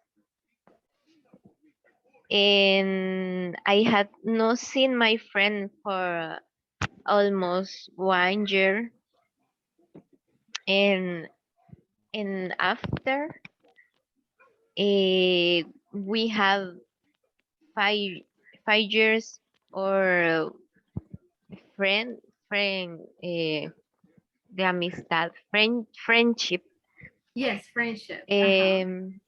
and I had not seen my friend for almost 1 year. And after we have 5 years or friend de amistad, friendship. Yes, friendship. And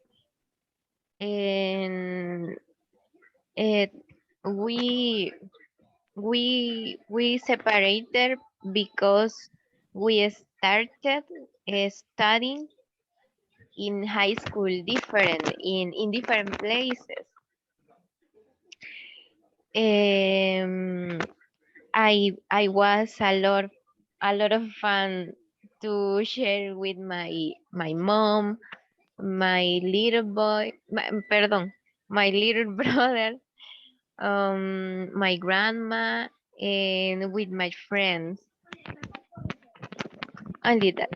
it we we separated because we started studying in high school different in different places. I was a lot of fun to share with my mom, my little boy, my little brother, my grandma, and with my friends. Only that.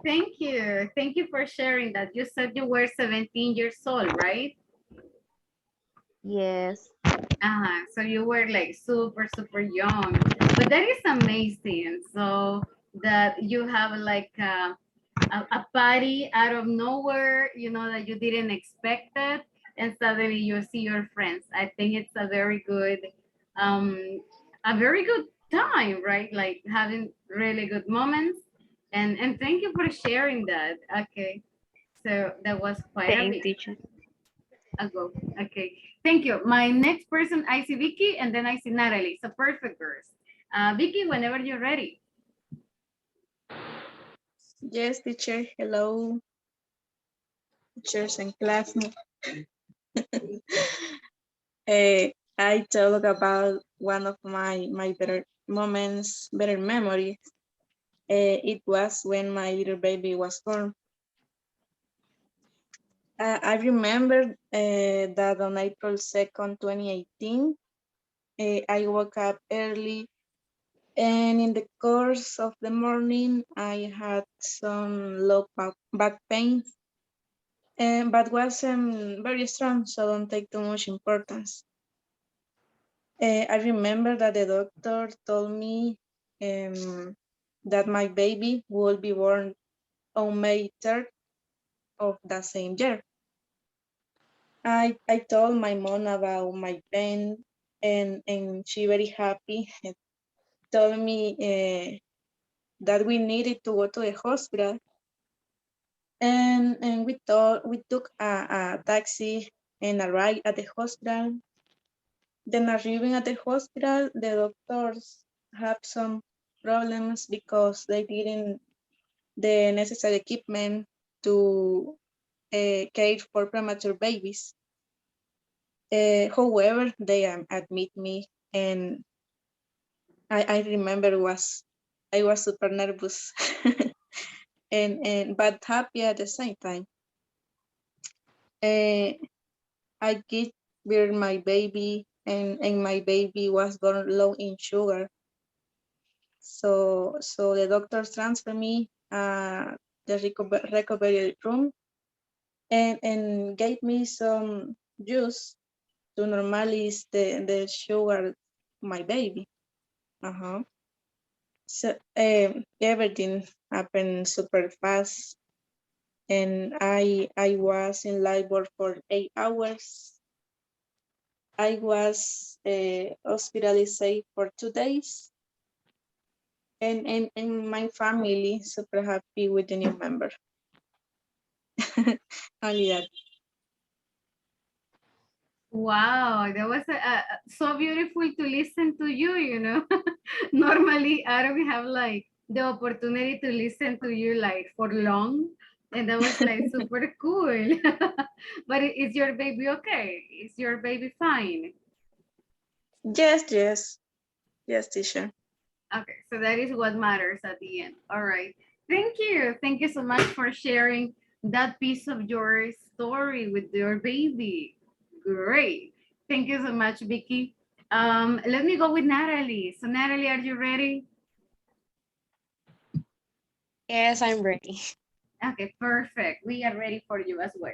Thank you. Thank you for sharing that. You said you were 17 years old, right? Yes. So you were like super, super young, but that is amazing. So that you have like a party out of nowhere, you know, that you didn't expect it, and suddenly you see your friends. I think it's um, a very good time, right? Like having really good moments. And thank you for sharing that. Okay, so that was quite a Thanks, bit teacher. ago. Okay, thank you. My next person, I see Vicky, and then I see Natalie. So perfect, girls. Vicky, whenever you're ready. Yes, teacher. Hello, teachers and classmates. I talk about one of my better moments, better memories. It was when my little baby was born. I remember that on April 2nd, 2018, I woke up early, and in the course of the morning, I had some low back pain, but wasn't very strong, so don't take too much importance. I remember that the doctor told me that my baby will be born on May 3rd of that same year. I told my mom about my pain, and she very happy told me that we needed to go to the hospital, and we took a taxi and arrived at the hospital. Then arriving at the hospital, the doctors have some problems because they didn't the necessary equipment to care for premature babies. However, they admit me, and I remember I was super nervous and but happy at the same time. Uh, I give birth my baby, and my baby was born low in sugar. So the doctors transfer me the recovery room, and gave me some juice to normalize the sugar my baby. Uh-huh. So everything happened super fast, and I was in labor for 8 hours. I was hospitalized for 2 days, and my family super happy with the new member. Only that. Wow, that was so beautiful to listen to you, you know. Normally, I don't have like the opportunity to listen to you like for long. And that was like super cool. But is your baby okay? Is your baby fine? Yes, teacher. Okay, so that is what matters at the end. All right. Thank you. Thank you so much for sharing that piece of your story with your baby. Great. Thank you so much, Vicky. Let me go with Natalie. So Natalie, are you ready? Yes, I'm ready. Okay, perfect. We are ready for you as well.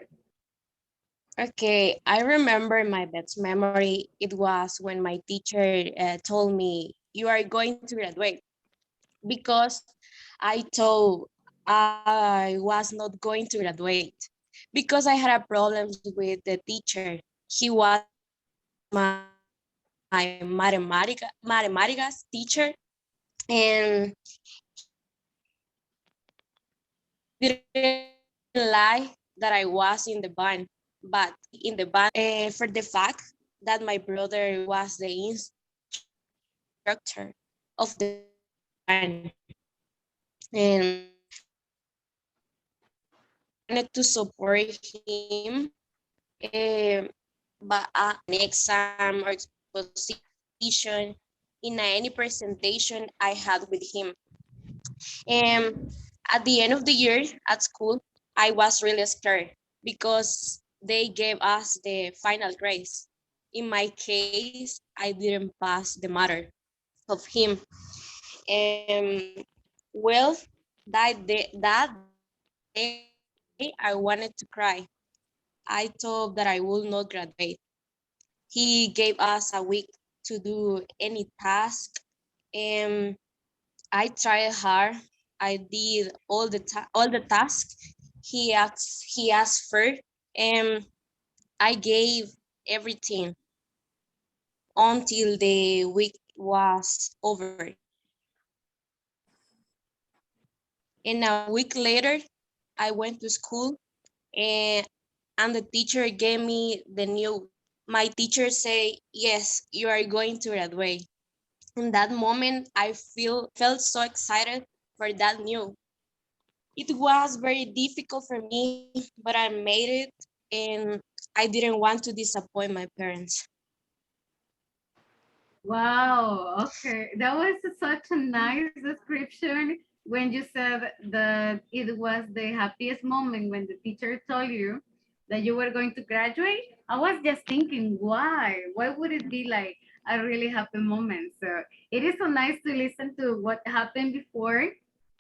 Okay, I remember my best memory. It was when my teacher told me, you are going to graduate, because I thought I was not going to graduate because I had a problem with the teacher. He was my mathematics teacher, and didn't lie that I was in the band, but in the band for the fact that my brother was the instructor of the band, and wanted to support him, but an exam or exposition, in any presentation I had with him. And at the end of the year at school, I was really scared because they gave us the final grades. In my case, I didn't pass the matter of him. And well, that day I wanted to cry. I thought that I would not graduate. He gave us a week to do any task. And I tried hard. I did all the tasks he asked for, and I gave everything until the week was over. And a week later, I went to school, and the teacher gave me the news. My teacher said, "Yes, you are going to graduate." In that moment, I felt so excited for that news. It was very difficult for me, but I made it, and I didn't want to disappoint my parents. Wow, okay. That was such a nice description when you said that it was the happiest moment when the teacher told you that you were going to graduate. I was just thinking, why? Why would it be like a really happy moment? So it is so nice to listen to what happened before,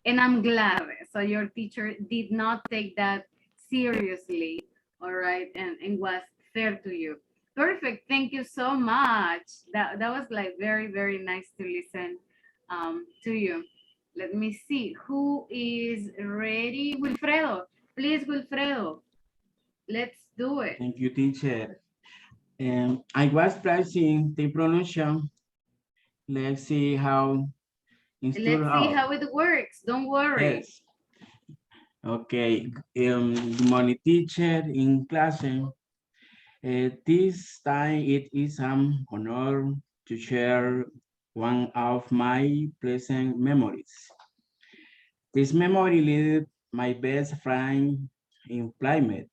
and I'm glad. So your teacher did not take that seriously, all right, and was fair to you. Perfect. Thank you so much. That was like very, very nice to listen to you. Let me see who is ready. Wilfredo, please, Wilfredo, let's do it. Thank you, teacher. I was practicing the pronunciation. Let's see how instead Let's see how. how it works. Don't worry. Yes. Okay. Good morning, teacher, in class. This time it is an honor to share one of my pleasant memories. This memory led my best friend in Plymouth.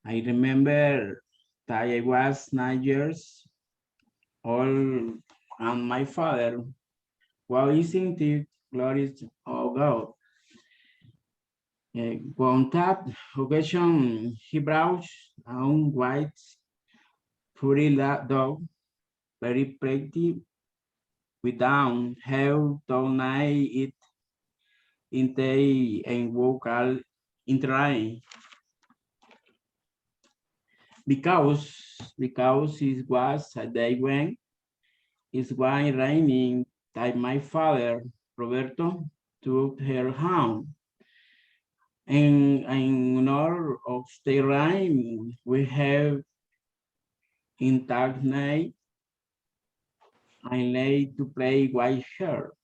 I remember that I was 9 years old and my father was listening to glory of God. On that occasion, he brought a white furry dog, very pretty, without how don't I it in the and vocal in trying because it was a day when it's why raining that my father Roberto took her home. And in honor of the rain, we have in that night I lay to play white shirt.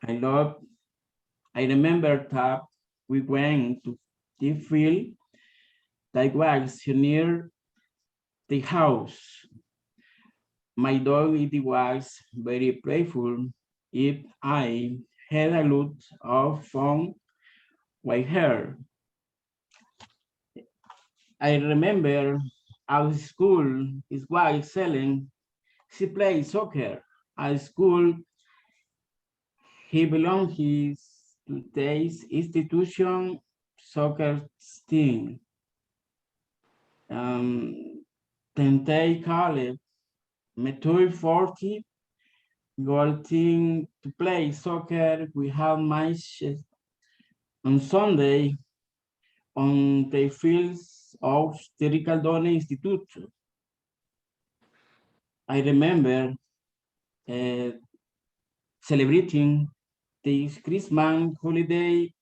I love I remember that we went to the field that was near the house. My dog it was very playful. If I had a lot of fun with her. I remember our school is quite excellent. She plays soccer. At school, he belongs to this institution soccer team. Tente College, Metro 40, going to play soccer. We have matches on Sunday on the fields of the Ricaldone Institute. I remember celebrating this Christmas holiday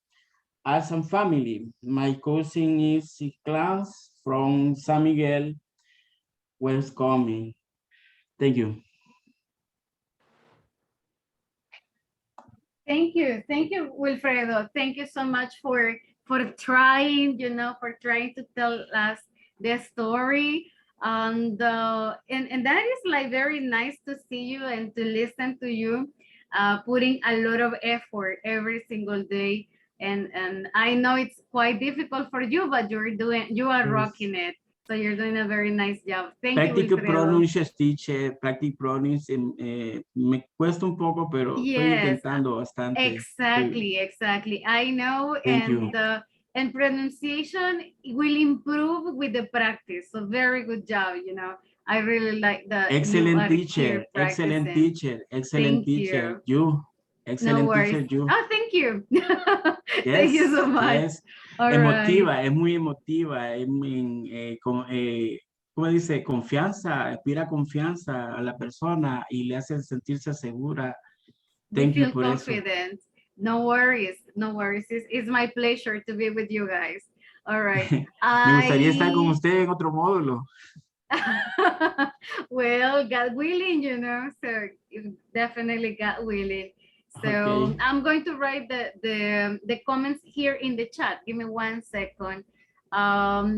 as a family. My cousin is class from San Miguel, was coming. Thank you. Thank you, Wilfredo. Thank you so much for trying, for trying to tell us the story. And that is like very nice to see you and to listen to you, putting a lot of effort every single day. And I know it's quite difficult for you, but you are rocking it. So you're doing a very nice job. Thank you, Practice Wilfredo. pronunciation, teacher, practice pronunciation. Me cuesta un poco, pero estoy Yes, intentando bastante. exactly. I know, Thank you. And pronunciation will improve with the practice. So very good job. I really like that you Excellent are teacher, here excellent practicing. teacher, excellent Thank teacher. you. No Excellent worries. teacher, you. Oh, thank you. Yes, Thank you so much. yes. All Emotiva, right. es muy emotiva, ¿cómo dice? Confianza, inspira confianza a la persona y le hace sentirse segura. They Thank you feel por eso. confident. No worries, no worries. It's my pleasure to be with you guys. All right. Me gustaría estar con usted en otro módulo. Well, God willing, you know, so definitely God willing. So Okay. I'm going to write the comments here in the chat. Give me 1 second.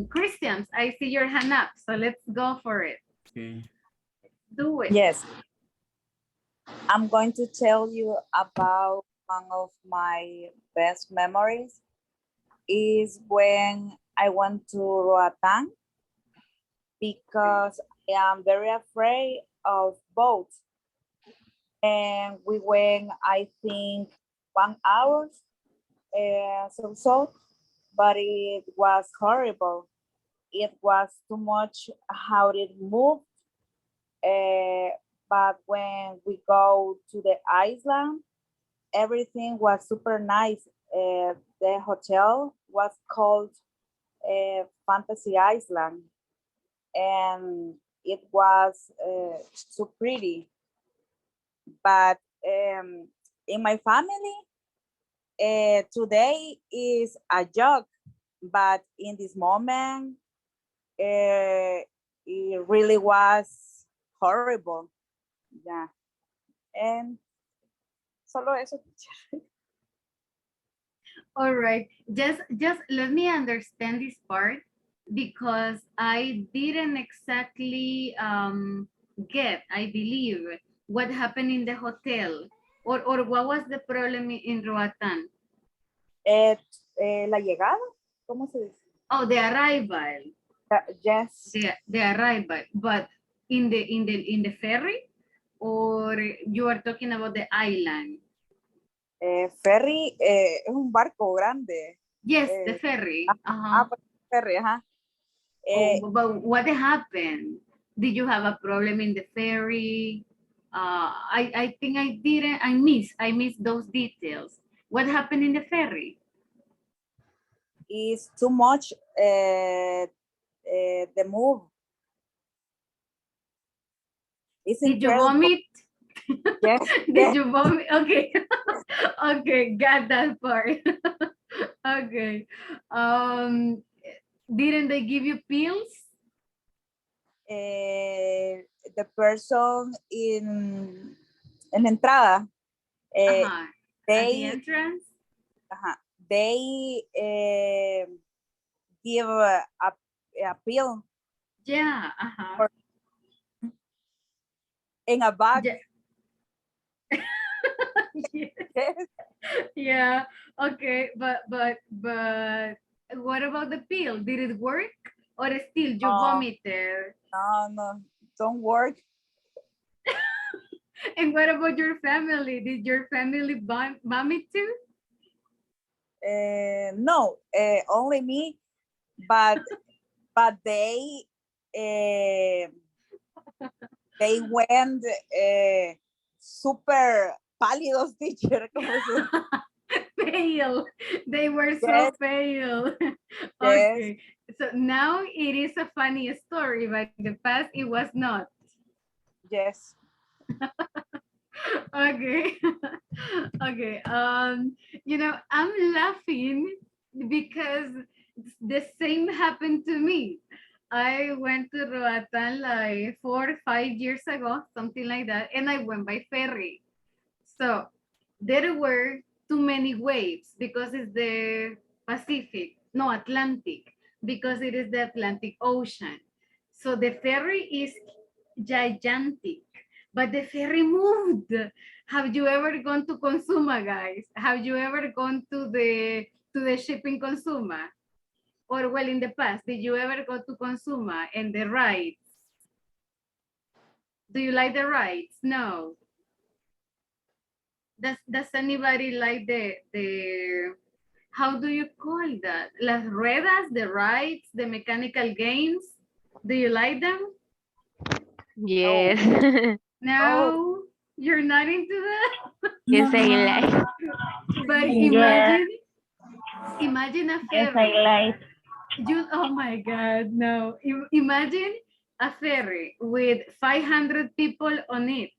Christians, I see your hand up, so let's go for it. Okay. Do it. Yes. I'm going to tell you about one of my best memories is when I went to Roatán because I am very afraid of boats. And we went, I think, 1 hour, so, but it was horrible. It was too much how it moved. But when we go to the island, everything was super nice. The hotel was called Fantasy Island, and it was so pretty. But in my family, today is a joke, but in this moment, it really was horrible. Yeah. And solo eso. All right, just let me understand this part because I didn't exactly get, I believe, what happened in the hotel or what was the problem in Roatán. La llegada, ¿cómo se dice? Oh, the arrival. Yes. The arrival, but in the ferry, or you are talking about the island? Ferry es un barco grande. Yes, the ferry. Ferry, ajá. But what happened? Did you have a problem in the ferry? I think I missed those details. What happened in the ferry? It's too much the move. It's Did you incredible. vomit? Yes. Did you vomit? Okay. Okay, got that part. Okay. Didn't they give you pills? The person in entrada. At the entrance? They give a pill. Yeah. In a bag. Yeah. Yeah. Okay. But what about the pill? Did it work? Or still you vomited? No, don't work. And what about your family? Did your family vomit too? No, only me, but they went super pálidos, teacher. Pale. They were so pale. Okay. So now it is a funny story, but in the past it was not. Yes. Okay. Okay. You know, I'm laughing because the same happened to me. I went to Roatán like 4 or 5 years ago, something like that, and I went by ferry. So there were too many waves because it's the Pacific, no, Atlantic, because it is the Atlantic Ocean. So the ferry is gigantic, but the ferry moved. Have you ever gone to Consuma, guys? Have you ever gone to the ship in Consuma? Or well, in the past, did you ever go to Consuma and the rides? Do you like the rides? No. Does anybody like the how do you call that? Las ruedas, the rides, the mechanical games. Do you like them? Yes. No, you're not into that? Yes, I like. But Yes. imagine a Yes, ferry. I like. Oh my God, no. Imagine a ferry with 500 people on it.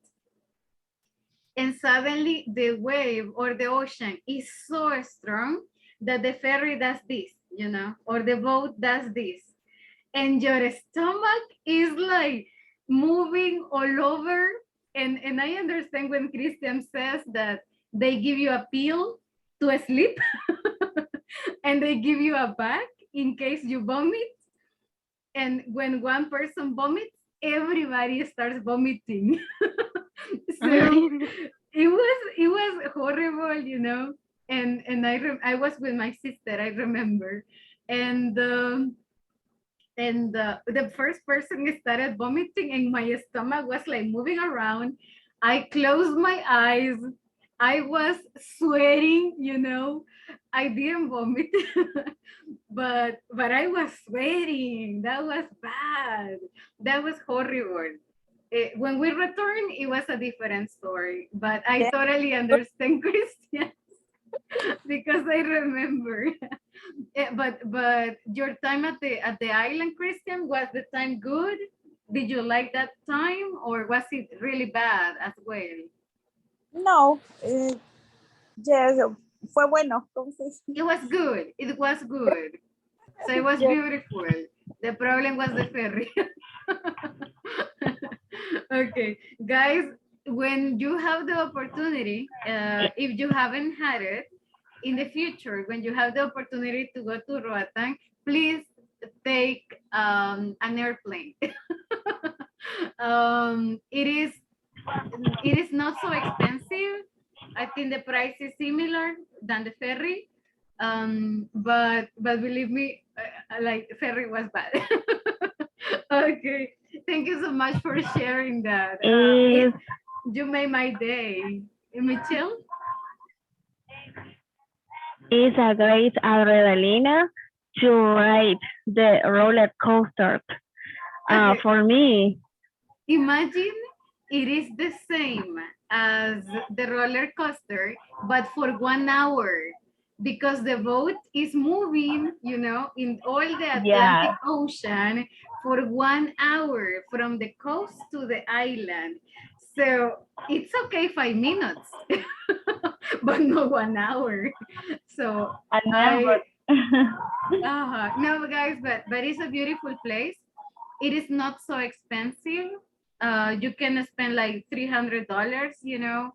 And suddenly the wave or the ocean is so strong that the ferry does this, you know, or the boat does this. And your stomach is like moving all over. And I understand when Christian says that they give you a pill to sleep and they give you a bag in case you vomit. And when one person vomits, everybody starts vomiting. So it was horrible, you know. And I was with my sister, I remember. And the first person started vomiting and my stomach was like moving around. I closed my eyes. I was sweating, you know. I didn't vomit, but I was sweating. That was bad. That was horrible. When we returned, it was a different story, but I totally understand Christian because I remember. But your time at the island, Christian, was the time good? Did you like that time, or was it really bad as well? No, yes, fue bueno. Entonces, It was good. It was good. So it was yes. beautiful. The problem was the ferry. Okay, guys, when you have the opportunity, if you haven't had it, in the future, when you have the opportunity to go to Roatán, please take an airplane. It is not so expensive. I think the price is similar than the ferry. But believe me, like ferry was bad. Okay, thank you so much for sharing that. You made my day. Michelle? It's a great adrenaline to ride the roller coaster. For me, Imagine it is the same as the roller coaster, but for 1 hour because the boat is moving, you know, in all the Atlantic yeah, Ocean for 1 hour from the coast to the island. So it's okay 5 minutes, but not 1 hour. So I I never. no guys, but it's a beautiful place. It is not so expensive. You can spend like $300, you know,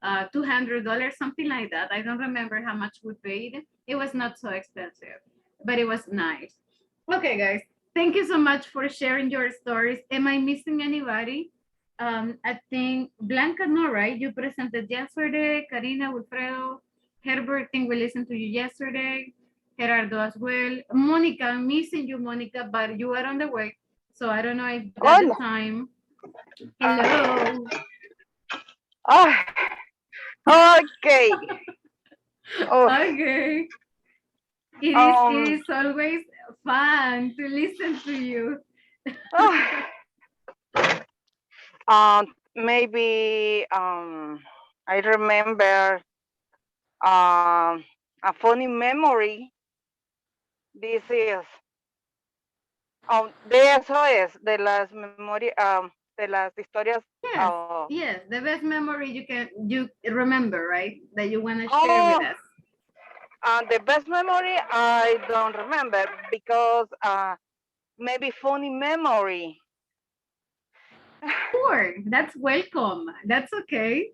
$200, something like that. I don't remember how much we paid. It was not so expensive, but it was nice. Okay, guys, thank you so much for sharing your stories. Am I missing anybody? I think Blanca, no, right? You presented yesterday. Karina, Wilfredo, Herbert, I think we listened to you yesterday. Gerardo as well. Monica, I'm missing you, Monica, but you are on the way. So I don't know if you got the Hola. time. Hello. Oh, okay. Oh, Okay. It is always fun to listen to you. maybe I remember a funny memory. This is de eso es de las memorias de las historias. Yes, yes, the best memory you remember, right? That you want to share with us. The best memory I don't remember because maybe funny memory. Sure, that's welcome. That's okay.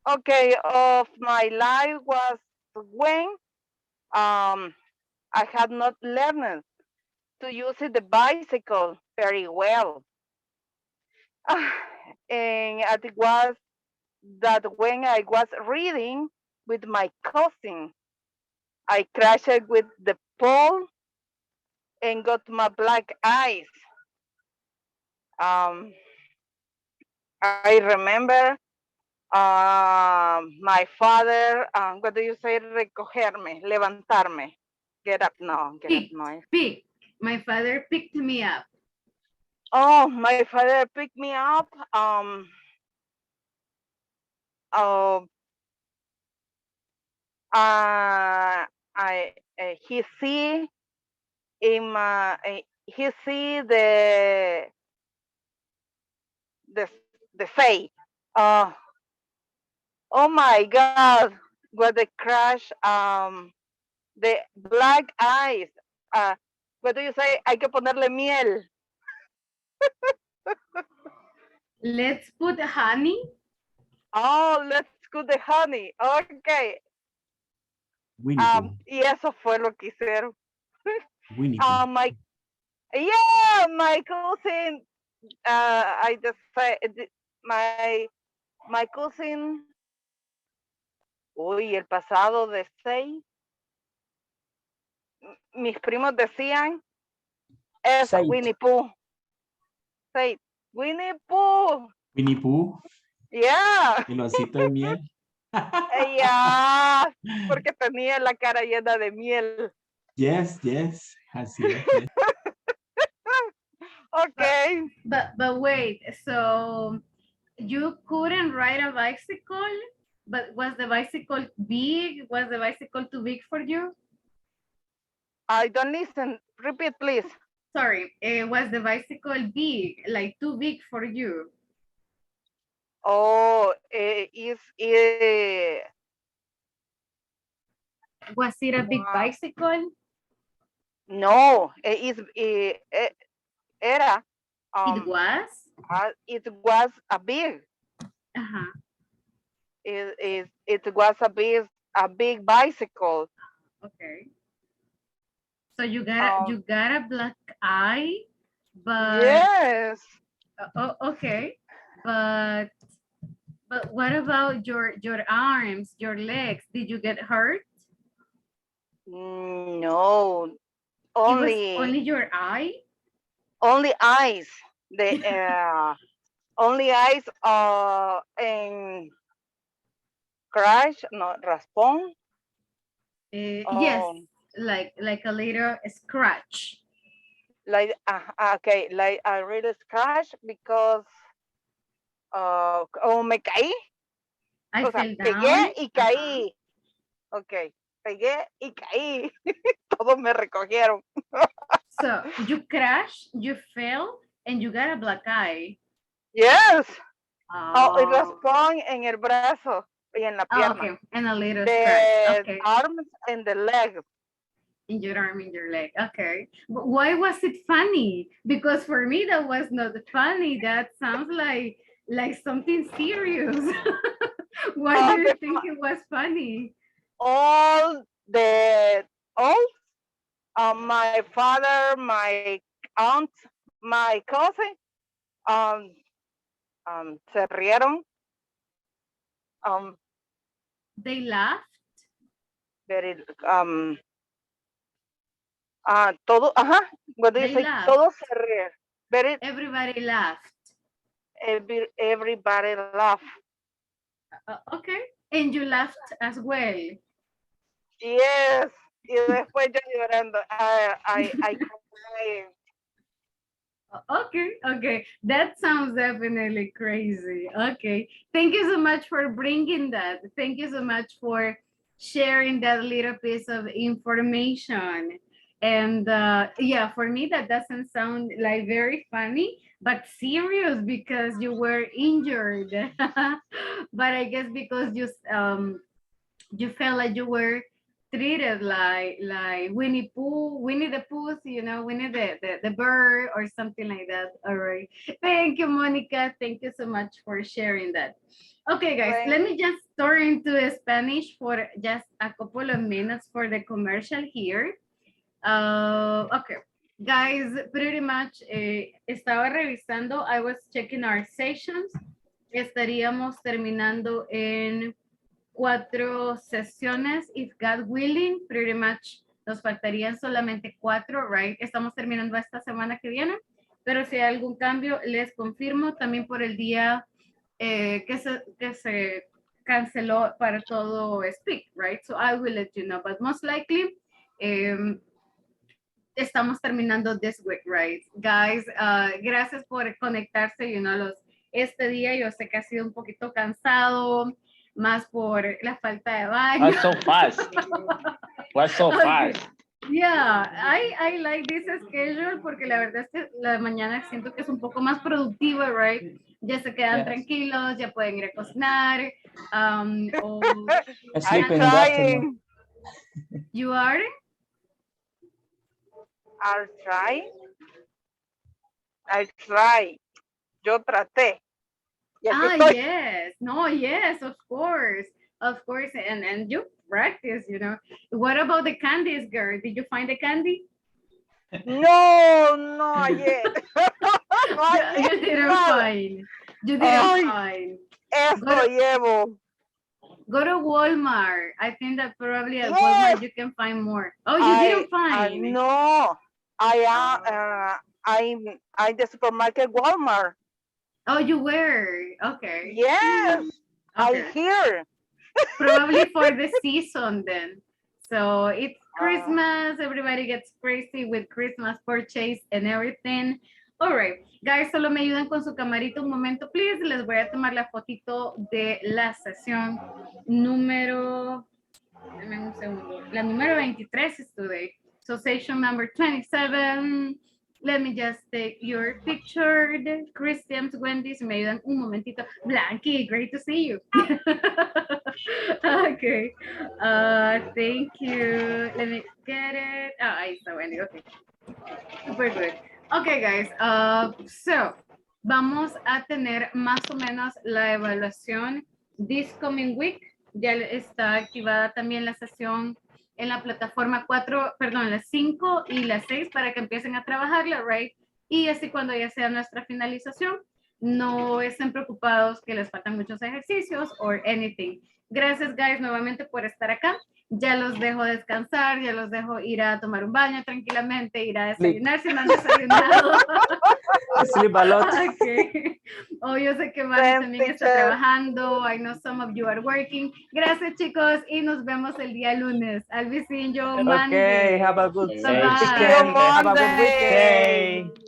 Okay, of my life was when I had not learned to use the bicycle very well. And it was that when I was reading with my cousin, I crashed with the pole and got my black eyes. I remember my father, what do you say, recogerme, levantarme, get up, no, get up, no. Pick. My father picked me up. Oh, my father picked me up. He see in my he see the say. Uh, oh my God, what the crash, the black eyes. What do you say? Hay que ponerle miel. Let's put honey. Oh, let's put the honey. Okay. Winnie Pooh. Y eso fue lo que hicieron. Winnie Pooh. My cousin, I just say, my cousin, uy, el pasado de 6, mis primos decían, es Say it. Winnie Pooh. Say, Winnie Pooh. Winnie Pooh. Yeah. El osito de miel. Yeah, porque tenía la cara llena de miel. Yes, yes. Así es. Yes. Okay. But wait, so you couldn't ride a bicycle, but was the bicycle big? Was the bicycle too big for you? I don't listen. Repeat, please. Sorry, was the bicycle big, like too big for you? Oh, Was it a big bicycle? No, era. It was? It was a big. Uh-huh. It was a big bicycle. Okay. So you got a black eye, but yes. Okay, but what about your arms, your legs? Did you get hurt? No, only your eye. Only eyes. The only eyes. And crash, no raspón. Yes, like a little scratch. Like okay, like a little scratch because me caí. I fell down. Pegué y caí. Okay, pegué y caí. Todos me recogieron. So you crashed, you fell, and you got a black eye. Yes. Y raspón en el brazo y en la pierna. Okay, and a little scratch. Okay. Arms and the leg. In your arm, in your leg. Okay. But why was it funny? Because for me that was not funny. That sounds like something serious. Why do you think it was funny? My father, my aunt, my cousin, se rieron. They laughed. Very, todo, what do you say? Laughed. Todos se rieron. Everybody laughed. Everybody laughed. Okay, and you laughed as well. Yes, y después yo llorando. I cried. Okay, that sounds definitely crazy. Okay, thank you so much for bringing that. Thank you so much for sharing that little piece of information. And yeah, for me that doesn't sound like very funny, but serious because you were injured. But I guess because you felt like you were treated like Winnie the Pooh, you know, Winnie the bird or something like that. All right. Thank you, Monica. Thank you so much for sharing that. Okay, guys, let me just turn into Spanish for just a couple of minutes for the commercial here. Okay, guys, pretty much estaba revisando, I was checking our sessions. Estaríamos terminando en 4 sesiones, if God willing, pretty much nos faltarían solamente 4, right? Estamos terminando esta semana que viene, pero si hay algún cambio, les confirmo también por el día que se canceló para todo Speak, right? So I will let you know, but most likely, estamos terminando this week, right? Guys, gracias por conectarse, you know, este día yo sé que ha sido un poquito cansado, más por la falta de baño. What's so fast? What's so fast? Yeah, I like this schedule porque la verdad es que la mañana siento que es un poco más productiva, right? ya se quedan Yes. tranquilos, ya pueden ir a cocinar. O Sleep I'm in the afternoon. trying. you are? I'll try. I try. Yo traté. Y aquí estoy. Yes. No, yes, of course. Of course. And you practice, you know. What about the candies, girl? Did you find the candy? No, not yet. Not You yet. didn't Nada. find. You didn't Ay, find. eso Go to, llevo. go to Walmart. I think that probably at Yes. Walmart you can find more. Oh, you didn't find. No. I'm the supermarket Walmart. Oh, you were. Okay. Yes. I Okay. hear. Probably for the season then. So it's Christmas. Everybody gets crazy with Christmas purchase and everything. All right, guys, solo me ayudan con su camarita un momento, please. Les voy a tomar la fotito de la sesión número, dame un segundo, la número 23 is today. So session number 27. Let me just take your picture. Christians, Wendy's, me ayudan un momentito. Blanky, great to see you. Okay. Thank you. Let me get it. Oh, ahí está Wendy. Okay. Super good. Okay, guys. So, vamos a tener más o menos la evaluación this coming week. Ya está activada también la sesión en la plataforma 4, perdón, las 5 y las 6 para que empiecen a trabajarla, right? Y así cuando ya sea nuestra finalización, no estén preocupados que les faltan muchos ejercicios or anything. Gracias, guys, nuevamente por estar acá. Ya los dejo descansar, ya los dejo ir a tomar un baño tranquilamente, ir a desayunar si no han desayunado. Sleep a lot. Okay. Oh, yo sé que Mari también está trabajando. I know some of you are working. Gracias, chicos, y nos vemos el día lunes. I'll be seeing you Monday. Okay, have a good Bye-bye. weekend. Have a good weekend.